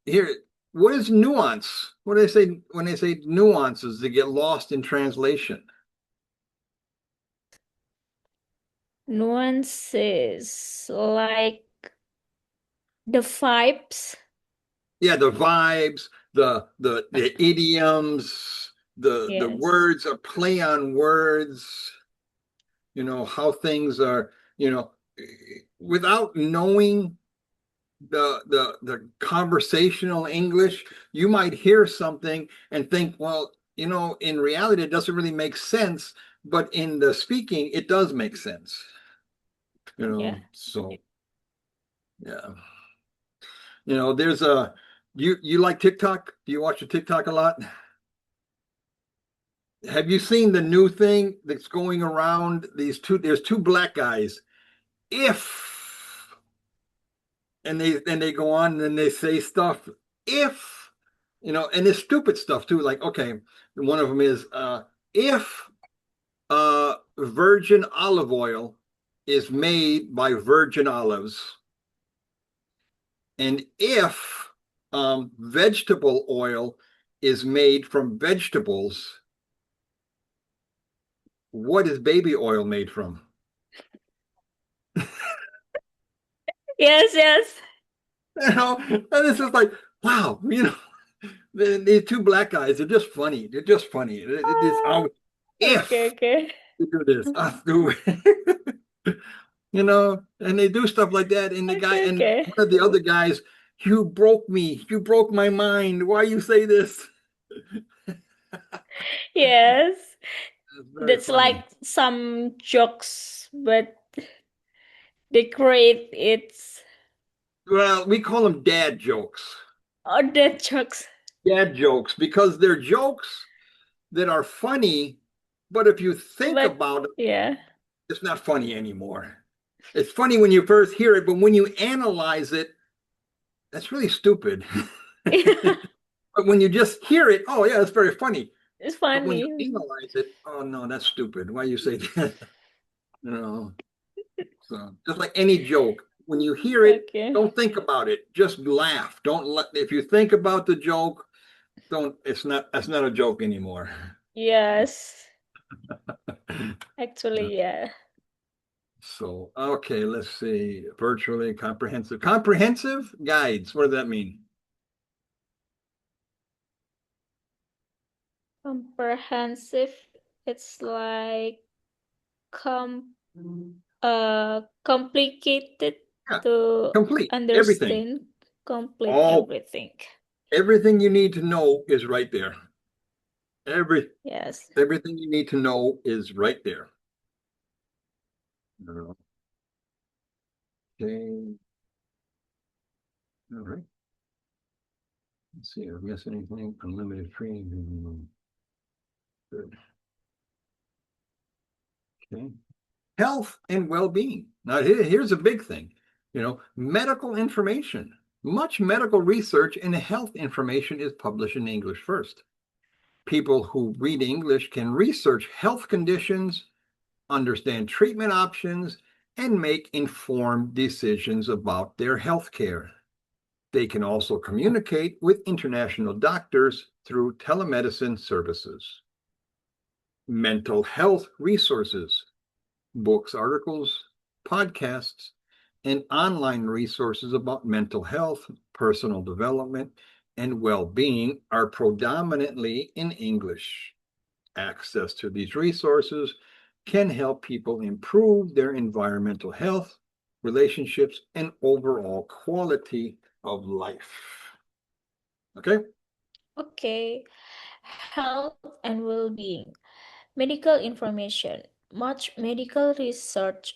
Speaker 1: here, what is nuance? What do they say when they say nuances that get lost in translation?
Speaker 2: Nuances like the vibes.
Speaker 1: Yeah, the vibes, the idioms, the
Speaker 2: Yes.
Speaker 1: words, a play on words, how things are, without knowing the conversational English, you might hear something and think, well, in reality, it doesn't really make sense, but in the speaking, it does make sense.
Speaker 2: Yeah.
Speaker 1: So yeah. There's a you like TikTok? Do you watch the TikTok a lot? Have you seen the new thing that's going around? There's two black guys. If and they go on and they say stuff. If and it's stupid stuff too. Like, okay, one of them is if virgin olive oil is made by virgin olives, and if vegetable oil is made from vegetables, what is baby oil made from?
Speaker 2: Yes, yes.
Speaker 1: And it's just like, wow, these two black guys are just funny. They're just funny. It is
Speaker 2: Ah, okay,
Speaker 1: if
Speaker 2: okay.
Speaker 1: you do this, I'll do it. And they do stuff like that. And the guy
Speaker 2: Okay,
Speaker 1: and
Speaker 2: okay.
Speaker 1: one of the other guys, you broke me. You broke my mind. Why you say this?
Speaker 2: Yes.
Speaker 1: It's very
Speaker 2: That's like
Speaker 1: funny.
Speaker 2: some jokes, but they create it's
Speaker 1: Well, we call them dad jokes.
Speaker 2: other jokes.
Speaker 1: Dad jokes because they're jokes that are funny, but if you think
Speaker 2: But
Speaker 1: about it,
Speaker 2: yeah.
Speaker 1: it's not funny anymore. It's funny when you first hear it, but when you analyze it, that's really stupid. But when you just hear it, oh yeah, it's very funny.
Speaker 2: It's
Speaker 1: But when you
Speaker 2: funny.
Speaker 1: analyze it, oh no, that's stupid. Why you say that? you know. So just like any joke, when you hear it,
Speaker 2: Okay.
Speaker 1: don't think about it. Just laugh. Don't let if you think about the joke, don't that's not a joke anymore.
Speaker 2: Yes. Actually, yeah.
Speaker 1: So okay, let's see. Virtually comprehensive. Comprehensive guides. What does that mean?
Speaker 2: Comprehensive. It's like com complicated
Speaker 1: Yeah,
Speaker 2: to
Speaker 1: complete. Everything.
Speaker 2: understand, complete
Speaker 1: All
Speaker 2: everything.
Speaker 1: everything you need to know is right there. Every
Speaker 2: Yes.
Speaker 1: everything you need to know is right there. Okay. All right. Let's see. Have I missed anything? Unlimited free. Good. Okay. Health and well-being. Now, here's a big thing. Medical information. Much medical research and health information is published in English first. People who read English can research health conditions, understand treatment options, and make informed decisions about their health care. They can also communicate with international doctors through telemedicine services. Mental health resources, books, articles, podcasts, and online resources about mental health, personal development, and well being are predominantly in English. Access to these resources can help people improve their environmental health, relationships, and overall quality of life. Okay?
Speaker 2: Okay, health and well-being. Medical information. Much medical research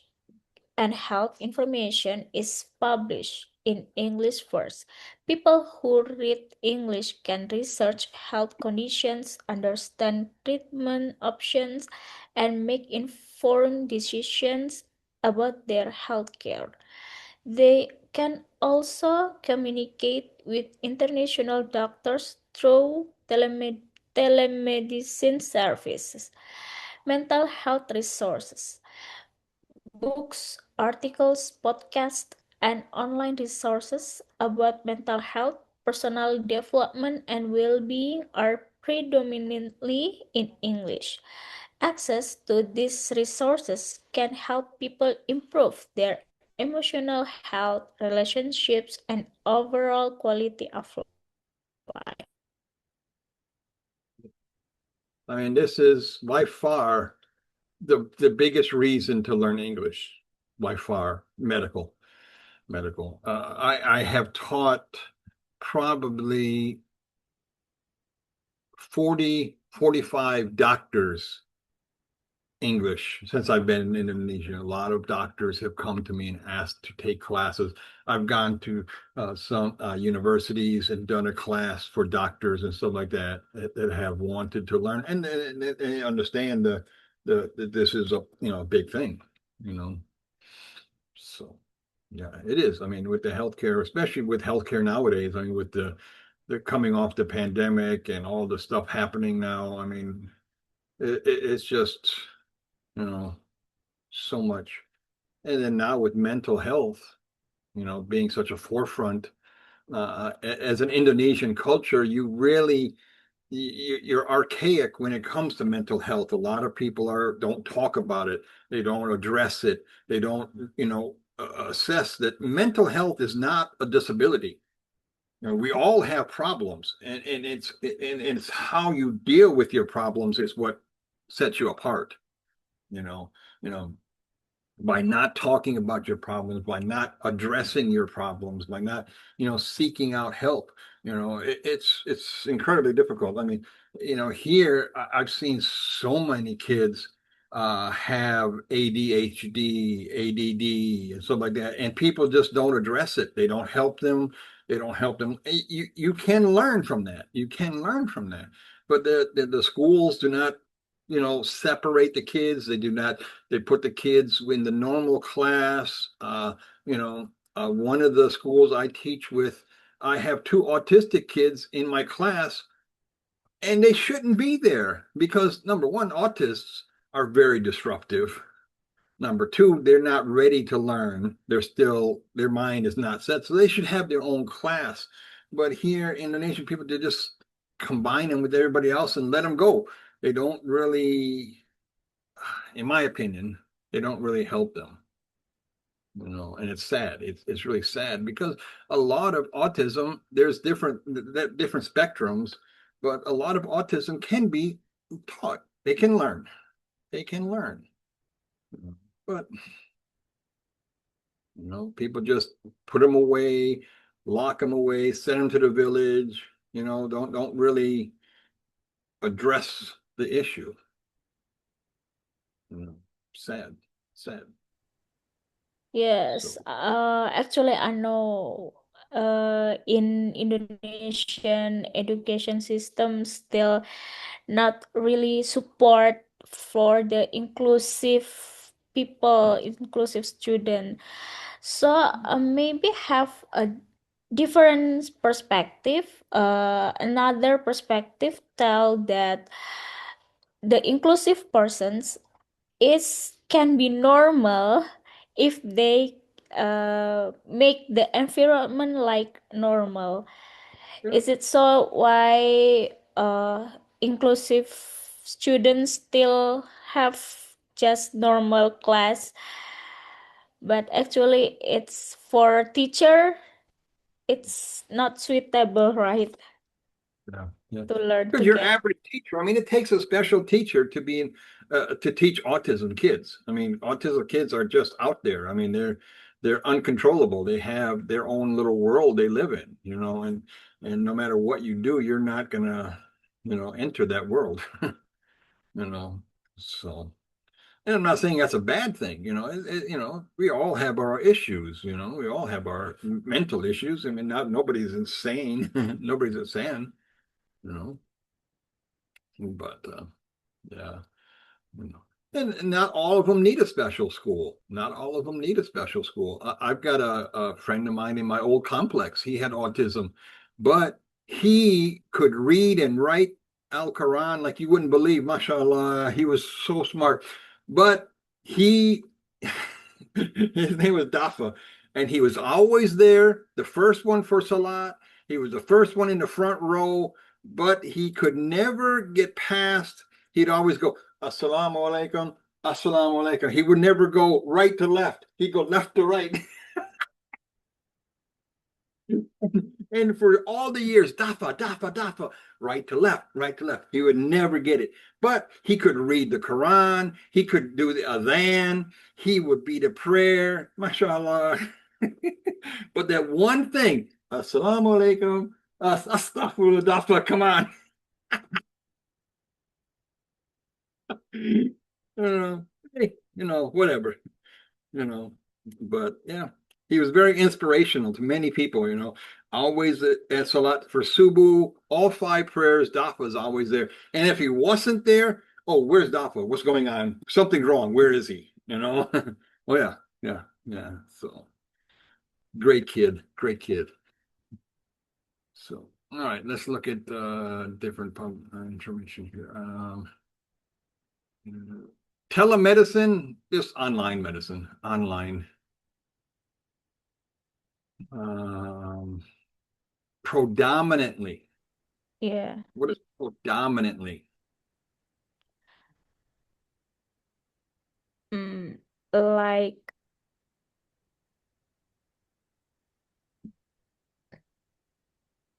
Speaker 2: and health information is published in English first. People who read English can research health conditions, understand treatment options, and make informed decisions about their health care. They can also communicate with international doctors through telemedicine services. Mental health resources. Books, articles, podcasts, and online resources about mental health, personal development, and well being are predominantly in English. Access to these resources can help people improve their emotional health, relationships, and overall quality of life.
Speaker 1: I mean, this is by far the biggest reason to learn English, by far, medical. I have taught probably 40, 45 doctors English since I've been in Indonesia. A lot of doctors have come to me and asked to take classes. I've gone to some universities and done a class for doctors and stuff like that have wanted to learn and they understand this is a big thing, you know. So yeah, it is. I mean, with the healthcare, especially with healthcare nowadays, I mean, with the coming off the pandemic and all the stuff happening now, I mean, it's just, you know, so much. And then now with mental health, being such a forefront, as an Indonesian culture, you really you're archaic when it comes to mental health. A lot of people don't talk about it. They don't address it. They don't, assess that mental health is not a disability. We all have problems, and it's how you deal with your problems is what sets you apart. You know, you know, by not talking about your problems, by not addressing your problems, by not, seeking out help. It's incredibly difficult. I mean, here I've seen so many kids have ADHD, ADD, and stuff like that, and people just don't address it. They don't help them. They don't help them. You can learn from that. You can learn from that, but the schools do not, separate the kids. They do not. They put the kids in the normal class. One of the schools I teach with, I have two autistic kids in my class, and they shouldn't be there because number one, autists are very disruptive. Number two, they're not ready to learn. Their mind is not set. So they should have their own class. But here, Indonesian people, they just combine them with everybody else and let them go. They don't really, in my opinion, they don't really help them. And it's sad. It's really sad because a lot of autism, there's different spectrums, but a lot of autism can be taught. They can learn. They can learn. But people just put them away, lock them away, send them to the village. Don't really address the issue. You know, sad, sad.
Speaker 2: Yes,
Speaker 1: So
Speaker 2: actually, I know in Indonesian education system still not really support for the inclusive people, inclusive student. So maybe have a different perspective. Another perspective tell that the inclusive persons is can be normal if they make the environment like normal.
Speaker 1: Yeah.
Speaker 2: Is it so why inclusive students still have just normal class, but actually it's for teacher, it's not suitable, right?
Speaker 1: Yeah, yeah.
Speaker 2: To learn
Speaker 1: Because your
Speaker 2: together.
Speaker 1: average teacher, I mean, it takes a special teacher to be to teach autism kids. I mean, autism kids are just out there. I mean, they're uncontrollable. They have their own little world they live in, and no matter what you do, you're not gonna, enter that world, you know. So, and I'm not saying that's a bad thing, we all have our issues, we all have our mental issues. I mean, not nobody's insane, nobody's insane, you know. But yeah, you know. And not all of them need a special school. Not all of them need a special school. I've got a friend of mine in my old complex. He had autism, but he could read and write Al Quran like you wouldn't believe. MashaAllah, he was so smart. But he, his name was Dafa, and he was always there, the first one for Salat. He was the first one in the front row, but he could never get past. He'd always go, Assalamu alaikum, Assalamu alaikum. He would never go right to left. He'd go left to right. And for all the years, dafa, dafa, dafa, right to left, right to left. He would never get it. But he could read the Quran. He could do the adhan. He would be the prayer, mashallah. But that one thing, assalamu alaikum, astaghfirullah, dafa, come on. Hey, whatever, you know. But yeah, he was very inspirational to many people, Always at Salat for Subu, all five prayers, Dafa was always there. And if he wasn't there, oh, where's Dafa? What's going on? Something's wrong. Where is he? Oh yeah, yeah, yeah. So great kid, great kid. So all right, let's look at different information here. Telemedicine, just online medicine, online. Um, Predominantly.
Speaker 2: Yeah.
Speaker 1: What is predominantly?
Speaker 2: Mm, like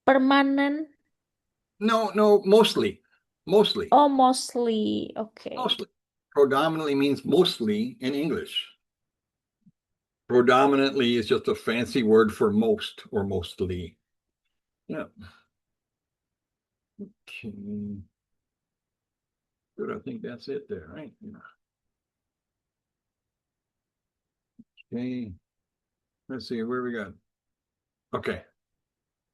Speaker 2: permanent.
Speaker 1: No, no, mostly. Mostly.
Speaker 2: Oh, mostly. Okay.
Speaker 1: Mostly. Predominantly means mostly in English. Predominantly is just a fancy word for most or mostly. Yeah. Okay. Good. I think that's it there, right? Yeah. Okay. Let's see where we got. Okay.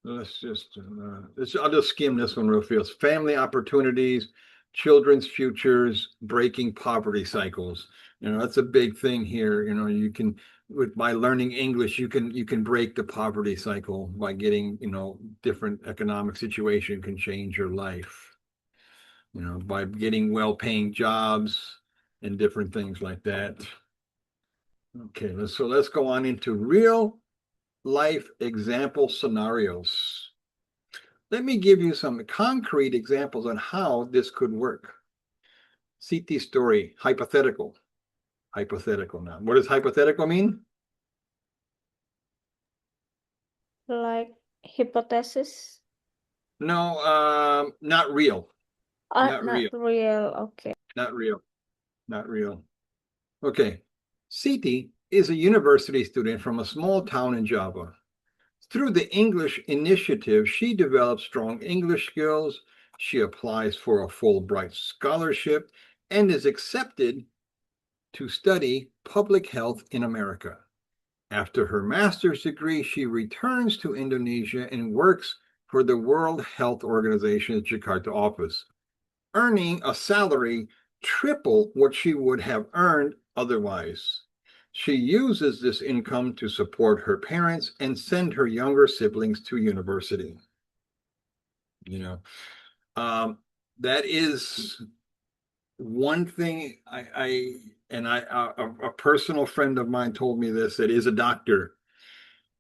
Speaker 1: I'll just skim this one real fast. Family opportunities, children's futures, breaking poverty cycles. That's a big thing here. You can by learning English, you can break the poverty cycle by getting, different economic situation can change your life. By getting well-paying jobs and different things like that. Okay, let's go on into real life example scenarios. Let me give you some concrete examples on how this could work. CT story, hypothetical. Hypothetical now. What does hypothetical mean?
Speaker 2: Like hypothesis.
Speaker 1: No, not real. Not
Speaker 2: Not
Speaker 1: real.
Speaker 2: real. Okay.
Speaker 1: Not real. Not real. Okay. Siti is a university student from a small town in Java. Through the English initiative, she develops strong English skills. She applies for a Fulbright scholarship and is accepted to study public health in America. After her master's degree, she returns to Indonesia and works for the World Health Organization's Jakarta office, earning a salary triple what she would have earned otherwise. She uses this income to support her parents and send her younger siblings to university. You know, um, that is one thing a personal friend of mine told me this, that is a doctor.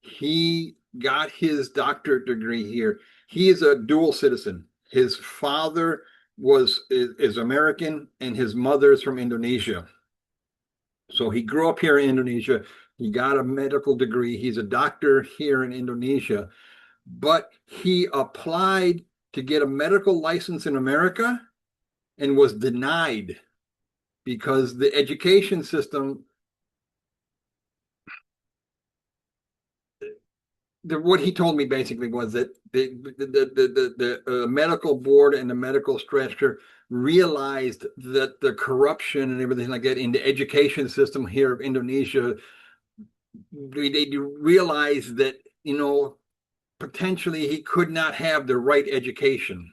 Speaker 1: He got his doctorate degree here. He is a dual citizen. His father is American and his mother is from Indonesia. So he grew up here in Indonesia. He got a medical degree. He's a doctor here in Indonesia, but he applied to get a medical license in America and was denied because the education system, what he told me basically was that the medical board and the medical structure realized that the corruption and everything like that in the education system here of Indonesia, they realized that, potentially he could not have the right education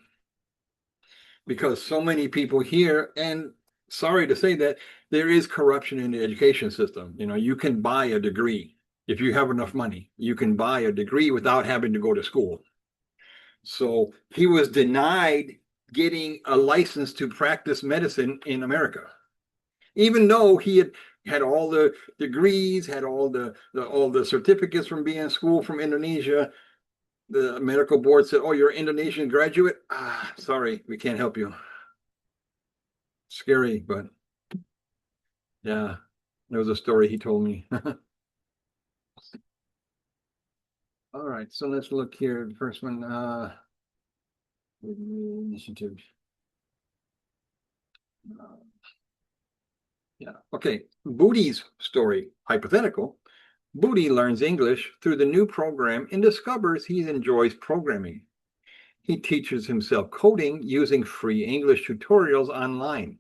Speaker 1: because so many people here, and sorry to say that, there is corruption in the education system. You can buy a degree. If you have enough money, you can buy a degree without having to go to school. So he was denied getting a license to practice medicine in America, even though he had all the degrees, had all the certificates from being in school from Indonesia. The medical board said, "Oh, you're an Indonesian graduate. Sorry, we can't help you." Scary, but yeah, there was a story he told me. All right, so let's look here. The first one, initiative. Yeah. Okay. Booty's story, hypothetical. Booty learns English through the new program and discovers he enjoys programming. He teaches himself coding using free English tutorials online.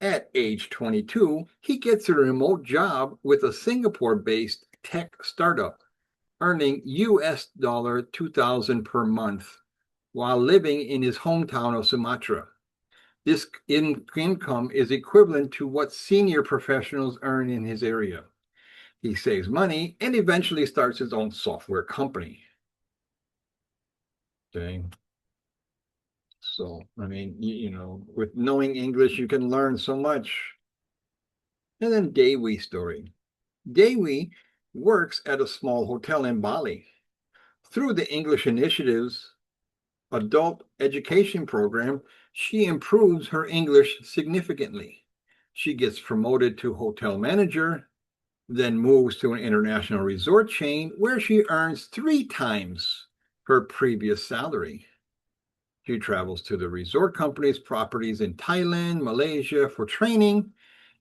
Speaker 1: At age 22, he gets a remote job with a Singapore-based tech startup, earning US dollar 2,000 per month while living in his hometown of Sumatra. This income is equivalent to what senior professionals earn in his area. He saves money and eventually starts his own software company. Okay. So, I mean, with knowing English, you can learn so much. And then Dewi story. Dewi works at a small hotel in Bali. Through the English Initiatives adult education program, she improves her English significantly. She gets promoted to hotel manager, then moves to an international resort chain where she earns 3 times her previous salary. She travels to the resort company's properties in Thailand, Malaysia for training.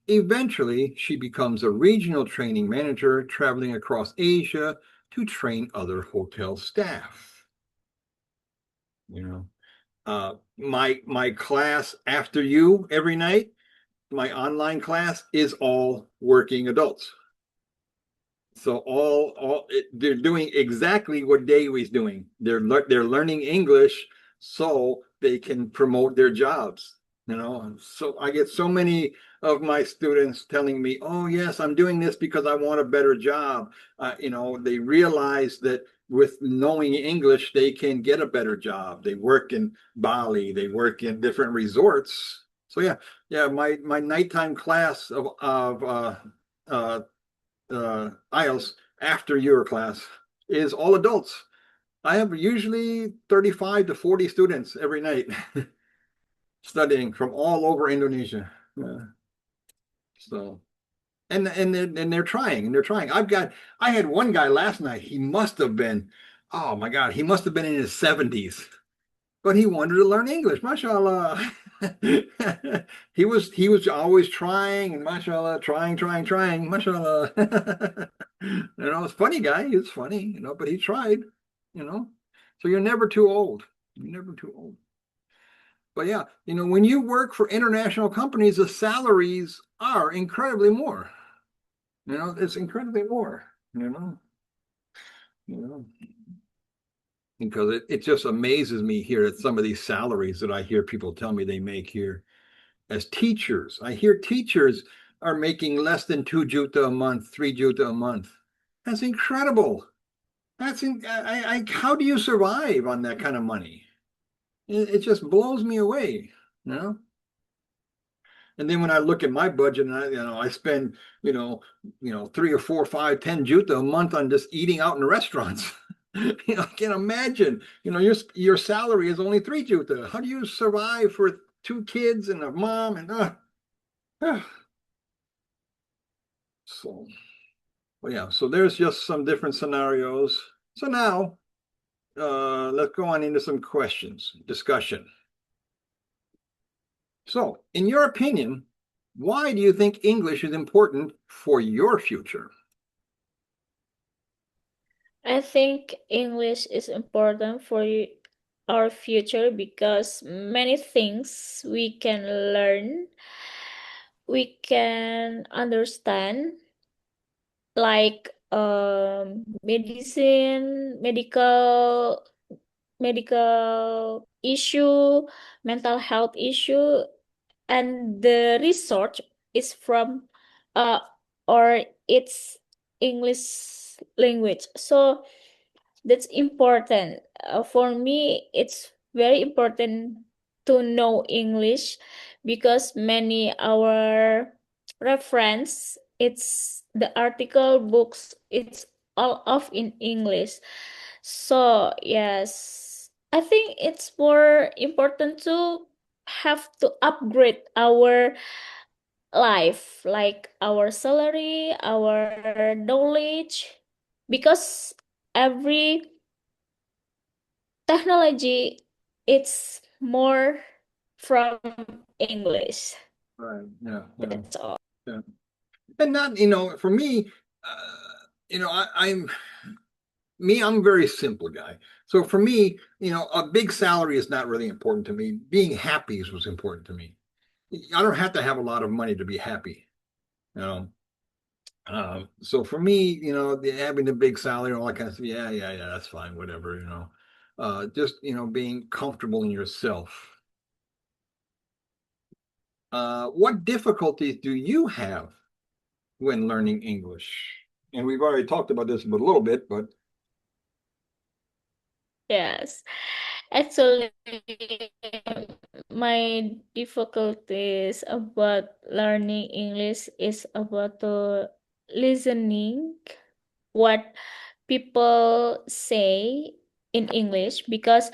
Speaker 1: Eventually, she becomes a regional training manager, traveling across Asia to train other hotel staff. My class after you every night, my online class is all working adults. So they're doing exactly what Dewey's doing. They're learning English so they can promote their jobs. So I get so many of my students telling me, "Oh yes, I'm doing this because I want a better job." They realize that with knowing English, they can get a better job. They work in Bali, they work in different resorts. So yeah. My nighttime class uh, IELTS after your class is all adults. I have usually 35 to 40 students every night studying from all over Indonesia. Yeah. So they're trying and they're trying. I had one guy last night. He must have been, oh my God, he must have been in his 70s, but he wanted to learn English. MashaAllah. He was always trying and mashallah, trying, mashallah. It's funny guy. He's funny, but he tried, you know. So you're never too old. You're never too old. But yeah, when you work for international companies, the salaries are incredibly more. It's incredibly more, you know, because it just amazes me here at some of these salaries that I hear people tell me they make here. as teachers. I hear teachers are making less than 2 juta a month, 3 juta a month. That's incredible. How do you survive on that kind of money? It just blows me away, you know? And then when I look at my budget and I spend, 3 or 4, 5, 10 juta a month on just eating out in restaurants. I can imagine, your salary is only 3 juta. How do you survive for 2 kids and a mom and uh, so well, yeah, so there's just some different scenarios. So now let's go on into some questions, discussion. So, in your opinion, why do you think English is important for your future?
Speaker 2: I think English is important for our future because many things we can learn, we can understand, like medicine, medical issue, mental health issue, and the research is from uh or it's English language. So that's important. For me, it's very important to know English because many our reference, it's the article books, it's all of in English. So yes, I think it's more important to have to upgrade our life, like our salary, our knowledge, because every technology, it's more from English.
Speaker 1: Right. Yeah. Yeah.
Speaker 2: That's all.
Speaker 1: Yeah. And not, for me, I'm a very simple guy. So for me, a big salary is not really important to me. Being happy is what's important to me. I don't have to have a lot of money to be happy. You know, so for me, having a big salary and all that kind of stuff, yeah, yeah, yeah, that's fine, whatever, just, being comfortable in yourself. What difficulties do you have when learning English? And we've already talked about this a little bit, but
Speaker 2: Yes. Actually, my difficulties about learning English is about the listening what people say in English, because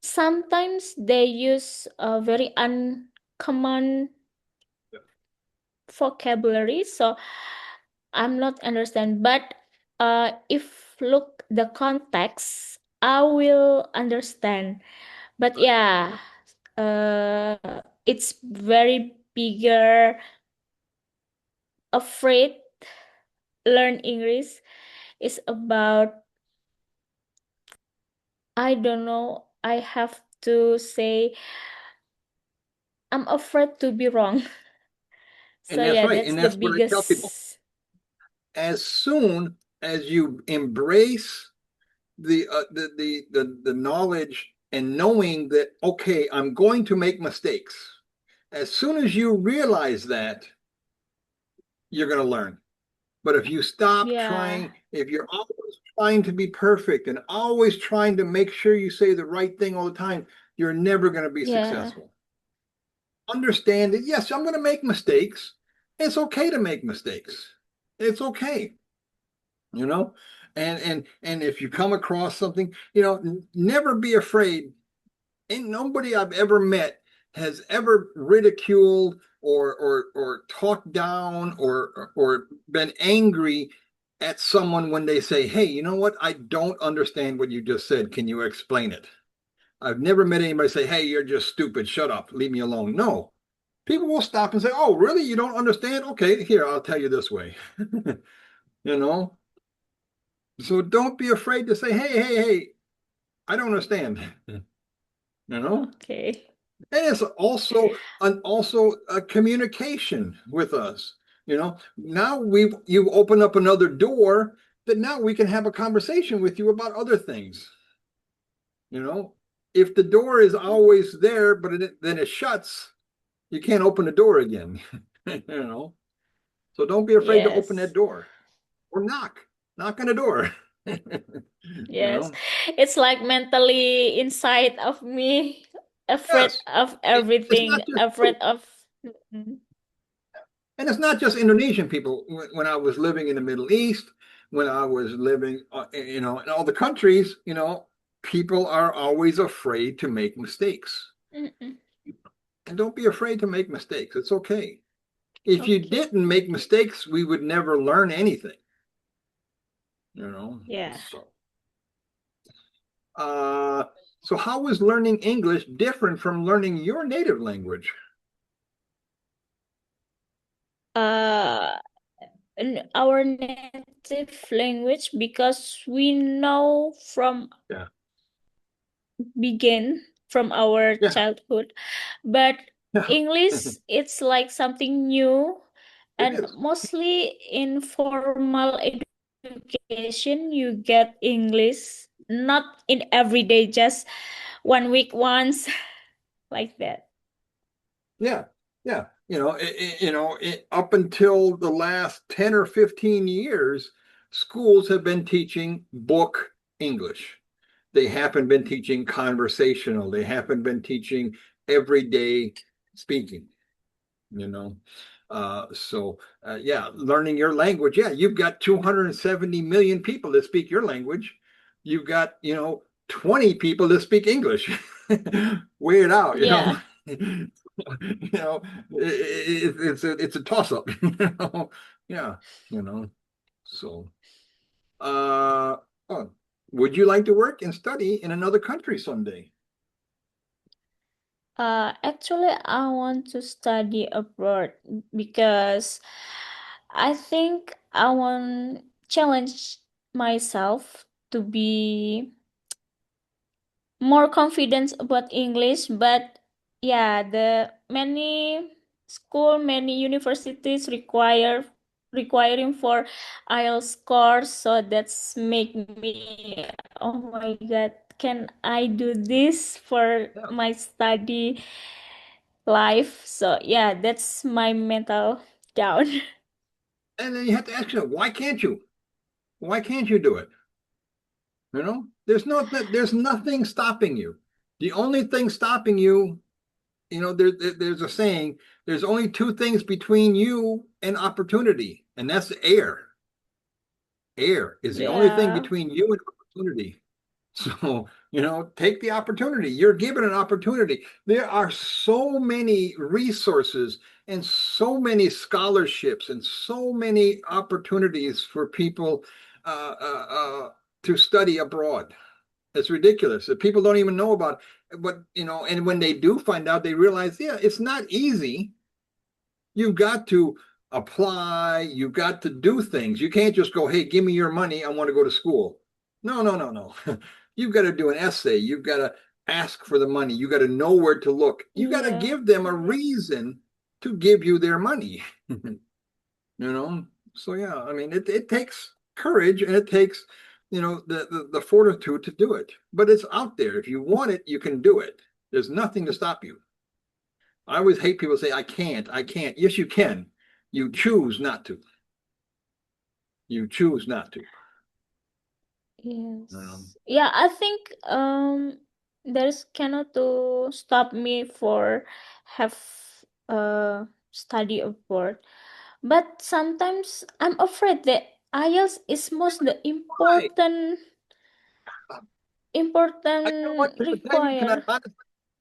Speaker 2: sometimes they use a very uncommon vocabulary, so I'm not understand. But if look the context, I will understand. But yeah, uh it's very bigger afraid learn English is about, I don't know, I have to say I'm afraid to be wrong.
Speaker 1: and
Speaker 2: So
Speaker 1: that's
Speaker 2: yeah,
Speaker 1: right,
Speaker 2: that's
Speaker 1: and
Speaker 2: the
Speaker 1: that's what I tell people.
Speaker 2: biggest.
Speaker 1: As soon as you embrace the knowledge and knowing that, okay, I'm going to make mistakes. As soon as you realize that, you're going to learn. But if you stop
Speaker 2: Yeah,
Speaker 1: trying, if you're always trying to be perfect and always trying to make sure you say the right thing all the time, you're never going to be
Speaker 2: yeah,
Speaker 1: successful. Understand that, yes, I'm going to make mistakes. It's okay to make mistakes. It's okay, you know? And if you come across something, never be afraid. Ain't nobody I've ever met has ever ridiculed or talked down or been angry at someone when they say, "Hey, you know what? I don't understand what you just said. Can you explain it?" I've never met anybody say, "Hey, you're just stupid. Shut up. Leave me alone." No. People will stop and say, "Oh, really? You don't understand? Okay, here, I'll tell you this way." you know? So don't be afraid to say, "Hey, hey, hey, I don't understand." you know?
Speaker 2: okay.
Speaker 1: And it's also a communication with us. Now you've opened up another door that now we can have a conversation with you about other things. You know, if the door is always there, but then it shuts, you can't open the door again. You know, so don't be afraid to open that
Speaker 2: Yes.
Speaker 1: door or knock on the door. You
Speaker 2: Yes.
Speaker 1: know,
Speaker 2: It's like mentally inside of me, afraid
Speaker 1: yes,
Speaker 2: of
Speaker 1: it's not
Speaker 2: everything,
Speaker 1: just
Speaker 2: afraid
Speaker 1: you.
Speaker 2: of. Mm,
Speaker 1: And it's not just Indonesian people. When I was living in the Middle East, when I was living, in all the countries, people are always afraid to make mistakes.
Speaker 2: mm-mm.
Speaker 1: And don't be afraid to make mistakes. It's okay. If you
Speaker 2: Okay.
Speaker 1: didn't make mistakes, we would never learn anything, you know.
Speaker 2: Yeah.
Speaker 1: Uh, so how is learning English different from learning your native language?
Speaker 2: Uh, in our native language, because we know from
Speaker 1: Yeah.
Speaker 2: begin from our
Speaker 1: Yeah.
Speaker 2: childhood, but
Speaker 1: Yeah.
Speaker 2: English it's like something new,
Speaker 1: It
Speaker 2: and
Speaker 1: is.
Speaker 2: mostly in formal education you get English, not in everyday, just 1 week once, like that.
Speaker 1: Yeah, yeah. Up until the last 10 or 15 years, schools have been teaching book English. They haven't been teaching conversational. They haven't been teaching everyday speaking, you know. Yeah, learning your language. Yeah, you've got 270 million people that speak your language. You've got, 20 people that speak English. Weigh it out, you
Speaker 2: Yeah.
Speaker 1: know. It's a toss up, Yeah, you know. So, uh, oh, would you like to work and study in another country someday?
Speaker 2: Actually, I want to study abroad because I think I want challenge myself to be more confidence about English. But yeah, the many school, many universities requiring for IELTS scores, so that's make me, oh my God, can I do this for
Speaker 1: Yeah,
Speaker 2: my study life? So yeah, that's my mental down.
Speaker 1: and then you have to ask yourself, why can't you? Why can't you do it? There's nothing stopping you. The only thing stopping you, there's a saying, there's only two things between you and opportunity, and that's air. Air is the only thing
Speaker 2: Yeah.
Speaker 1: between you and opportunity. So, take the opportunity. You're given an opportunity. There are so many resources and so many scholarships and so many opportunities for people uh, uh, uh, to study abroad. It's ridiculous that people don't even know about it. But, and when they do find out, they realize, yeah, it's not easy. You've got to apply, you've got to do things. You can't just go, hey, give me your money. I want to go to school. No, no, no, no. You've got to do an essay. You've got to ask for the money. You got to know where to look. You got to
Speaker 2: Yeah.
Speaker 1: give them a reason to give you their money. you know? So yeah, I mean it takes courage and it takes, the fortitude to do it. But it's out there. If you want it, you can do it. There's nothing to stop you. I always hate people say, I can't, I can't. Yes, you can. You choose not to. You choose not to. Um,
Speaker 2: Yes. Yeah, I think there's cannot to stop me for have study abroad. But sometimes I'm afraid that IELTS is most the
Speaker 1: why? You know what?
Speaker 2: important
Speaker 1: Can I tell you?
Speaker 2: require.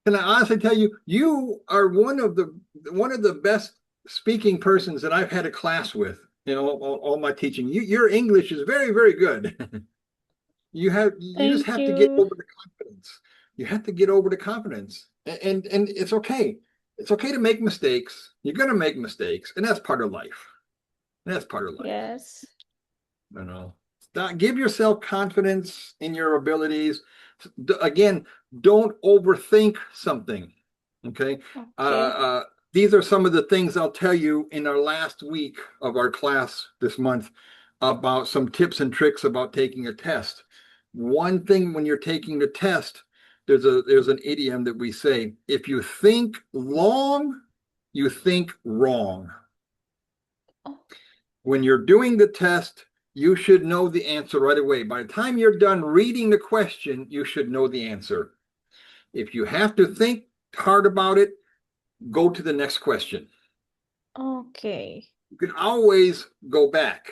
Speaker 1: Can I honestly tell you? You are one of the best speaking persons that I've had a class with. All my teaching. Your English is very, very good. You just
Speaker 2: Thank
Speaker 1: have to get
Speaker 2: you.
Speaker 1: over the confidence. You have to get over the confidence, and it's okay. It's okay to make mistakes. You're gonna make mistakes, and that's part of life. That's part of life.
Speaker 2: Yes.
Speaker 1: You know, give yourself confidence in your abilities. Again, don't overthink something. Okay. Uh,
Speaker 2: Okay.
Speaker 1: uh, these are some of the things I'll tell you in our last week of our class this month about some tips and tricks about taking a test. One thing when you're taking the test, there's an idiom that we say, if you think long, you think wrong.
Speaker 2: Oh,
Speaker 1: When you're doing the test, you should know the answer right away. By the time you're done reading the question, you should know the answer. If you have to think hard about it, go to the next question.
Speaker 2: okay.
Speaker 1: You can always go back.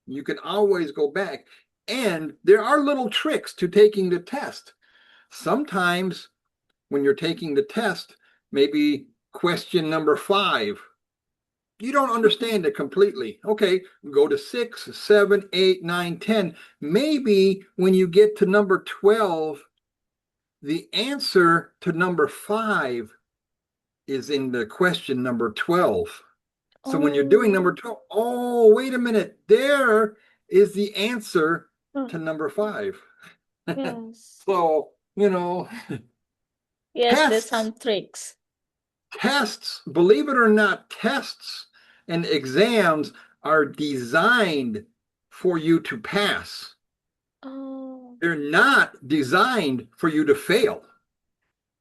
Speaker 1: You can always go back. And there are little tricks to taking the test. Sometimes when you're taking the test, maybe question number 5, you don't understand it completely. Okay, go to 6, 7, 8, 9, 10. Maybe when you get to number 12, the answer to number 5 is in the question number 12. So when you're doing number
Speaker 2: Oh,
Speaker 1: 12, oh, wait a minute, there is the answer
Speaker 2: oh,
Speaker 1: to number 5.
Speaker 2: yes.
Speaker 1: So,
Speaker 2: Yes, there's
Speaker 1: tests,
Speaker 2: some tricks.
Speaker 1: believe it or not, tests and exams are designed for you to pass.
Speaker 2: Oh,
Speaker 1: They're not designed for you to fail.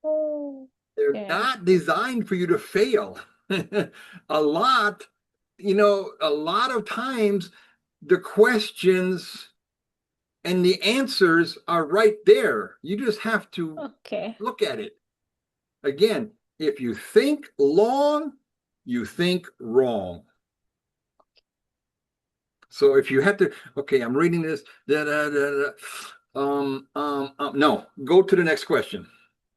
Speaker 2: oh,
Speaker 1: They're
Speaker 2: yeah.
Speaker 1: not designed for you to fail. a lot, a lot of times the questions and the answers are right there. You just have to
Speaker 2: Okay.
Speaker 1: look at it. Again, if you think long, you think wrong. So if you have to, okay, I'm reading this, da, da, da, da, no, go to the next question.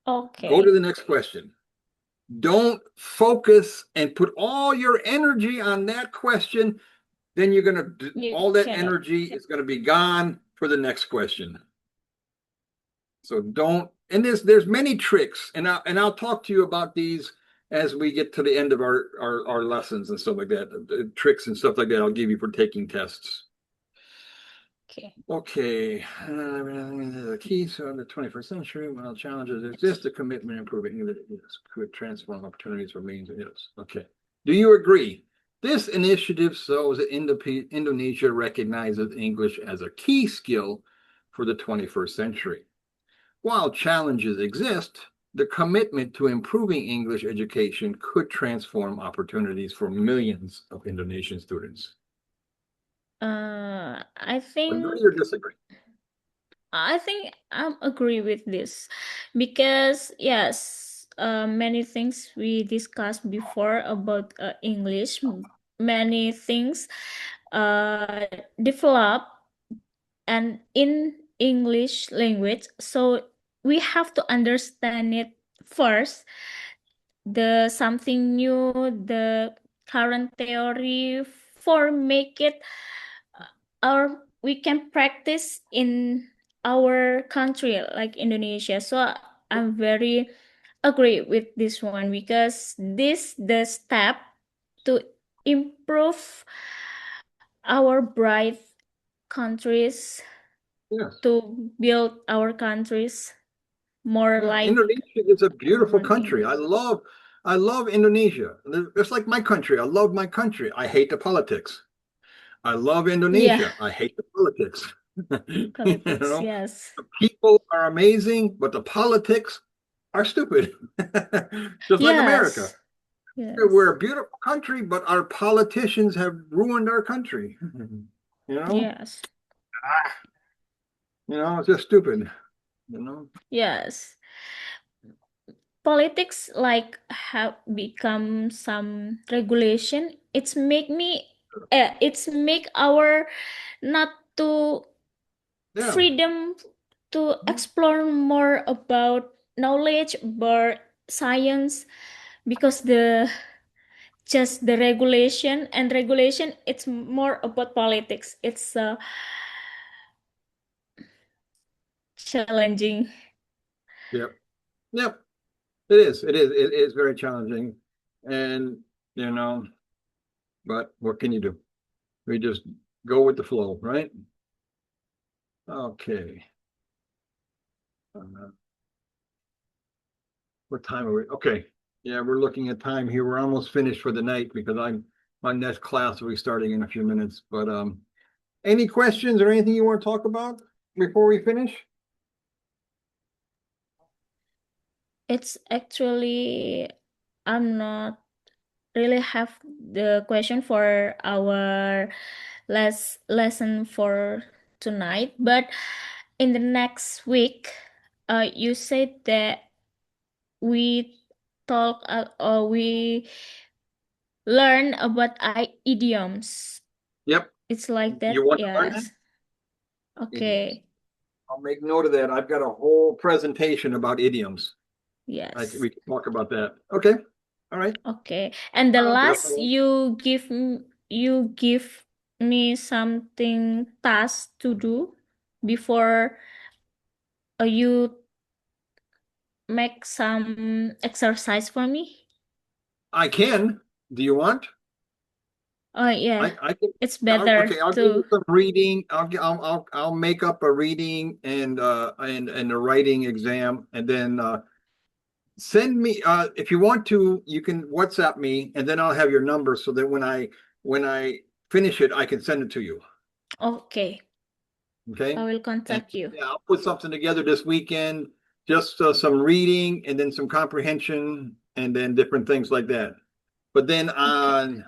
Speaker 1: Go to
Speaker 2: Okay.
Speaker 1: the next question. Don't focus and put all your energy on that question. Then you're going to,
Speaker 2: You
Speaker 1: all that
Speaker 2: cannot.
Speaker 1: energy is going to be gone for the next question. So don't, and there's many tricks, and I'll talk to you about these as we get to the end of our lessons and stuff like that. Tricks and stuff like that I'll give you for taking tests.
Speaker 2: Okay.
Speaker 1: Okay, the keys of the 21st century, while challenges exist, the commitment improving English could transform opportunities for millions of yes. Okay. Do you agree? This initiative shows that Indonesia recognizes English as a key skill for the 21st century. While challenges exist, the commitment to improving English education could transform opportunities for millions of Indonesian students.
Speaker 2: I think
Speaker 1: Agree or disagree?
Speaker 2: I agree with this because yes, many things we discussed before about English, many things uh develop and in English language, so we have to understand it first, the something new, the current theory for make it or we can practice in our country like Indonesia. So I'm very agree with this one because this the step to improve our bright countries,
Speaker 1: Yes.
Speaker 2: to build our countries more
Speaker 1: Yeah,
Speaker 2: like
Speaker 1: Indonesia is a beautiful
Speaker 2: common
Speaker 1: country. I
Speaker 2: English.
Speaker 1: love I love Indonesia. It's like my country. I love my country. I hate the politics. I love
Speaker 2: Yeah,
Speaker 1: Indonesia. I hate the politics. You
Speaker 2: politics.
Speaker 1: know,
Speaker 2: Yes,
Speaker 1: the people are amazing, but the politics are stupid. Just like America.
Speaker 2: yes, yes,
Speaker 1: We're a beautiful country, but our politicians have ruined our country. You know?
Speaker 2: yes,
Speaker 1: It's just stupid, you know?
Speaker 2: yes. Politics like have become some regulation. It's make our not to
Speaker 1: Yeah.
Speaker 2: freedom to explore more about knowledge about science because the just the regulation and regulation it's more about politics, it's challenging.
Speaker 1: Yep. Yep. It is. It is. It is very challenging. And, you know, but what can you do? We just go with the flow, right? Okay. Uh, what time are we? Okay. Yeah, we're looking at time here. We're almost finished for the night because my next class will be starting in a few minutes. But any questions or anything you want to talk about before we finish?
Speaker 2: It's actually I'm not really have the question for our last lesson for tonight, but in the next week, you said that we talk or we learn about idioms.
Speaker 1: Yep.
Speaker 2: It's like
Speaker 1: You
Speaker 2: that,
Speaker 1: want to learn that?
Speaker 2: yes.
Speaker 1: Idioms.
Speaker 2: Okay,
Speaker 1: I'll make note of that. I've got a whole presentation about idioms.
Speaker 2: yes.
Speaker 1: We can talk about that. Okay. All right.
Speaker 2: Okay. And the last
Speaker 1: Definitely.
Speaker 2: you give me something task to do before you make some exercise for me.
Speaker 1: I can. Do you want?
Speaker 2: Oh yeah.
Speaker 1: I can.
Speaker 2: It's better
Speaker 1: Okay. I'll give you
Speaker 2: to.
Speaker 1: some reading. I'll make up a reading and a writing exam, and then send me if you want to. You can WhatsApp me, and then I'll have your number so that when I finish it, I can send it to you.
Speaker 2: Okay. I
Speaker 1: Okay.
Speaker 2: will
Speaker 1: And
Speaker 2: contact you.
Speaker 1: yeah, I'll put something together this weekend, just some reading and then some comprehension and then different things like that. But then
Speaker 2: Okay.
Speaker 1: on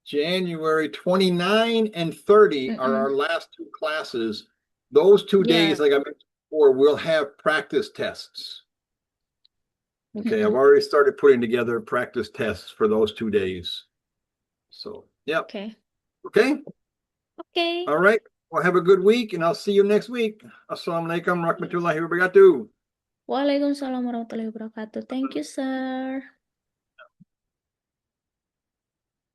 Speaker 1: January 29 and 30 are
Speaker 2: Mm-mm.
Speaker 1: our last two classes. Those 2 days,
Speaker 2: Yeah.
Speaker 1: like I mentioned before, we'll have practice tests. Okay, I've
Speaker 2: Mm-mm.
Speaker 1: already started putting together practice tests for those 2 days. So, yep.
Speaker 2: Okay.
Speaker 1: Okay.
Speaker 2: Okay.
Speaker 1: All right. Well, have a good week and I'll see you next week. Assalamualaikum warahmatullahi wabarakatuh.
Speaker 2: Waalaikumsalam warahmatullahi wabarakatuh. Thank you, sir.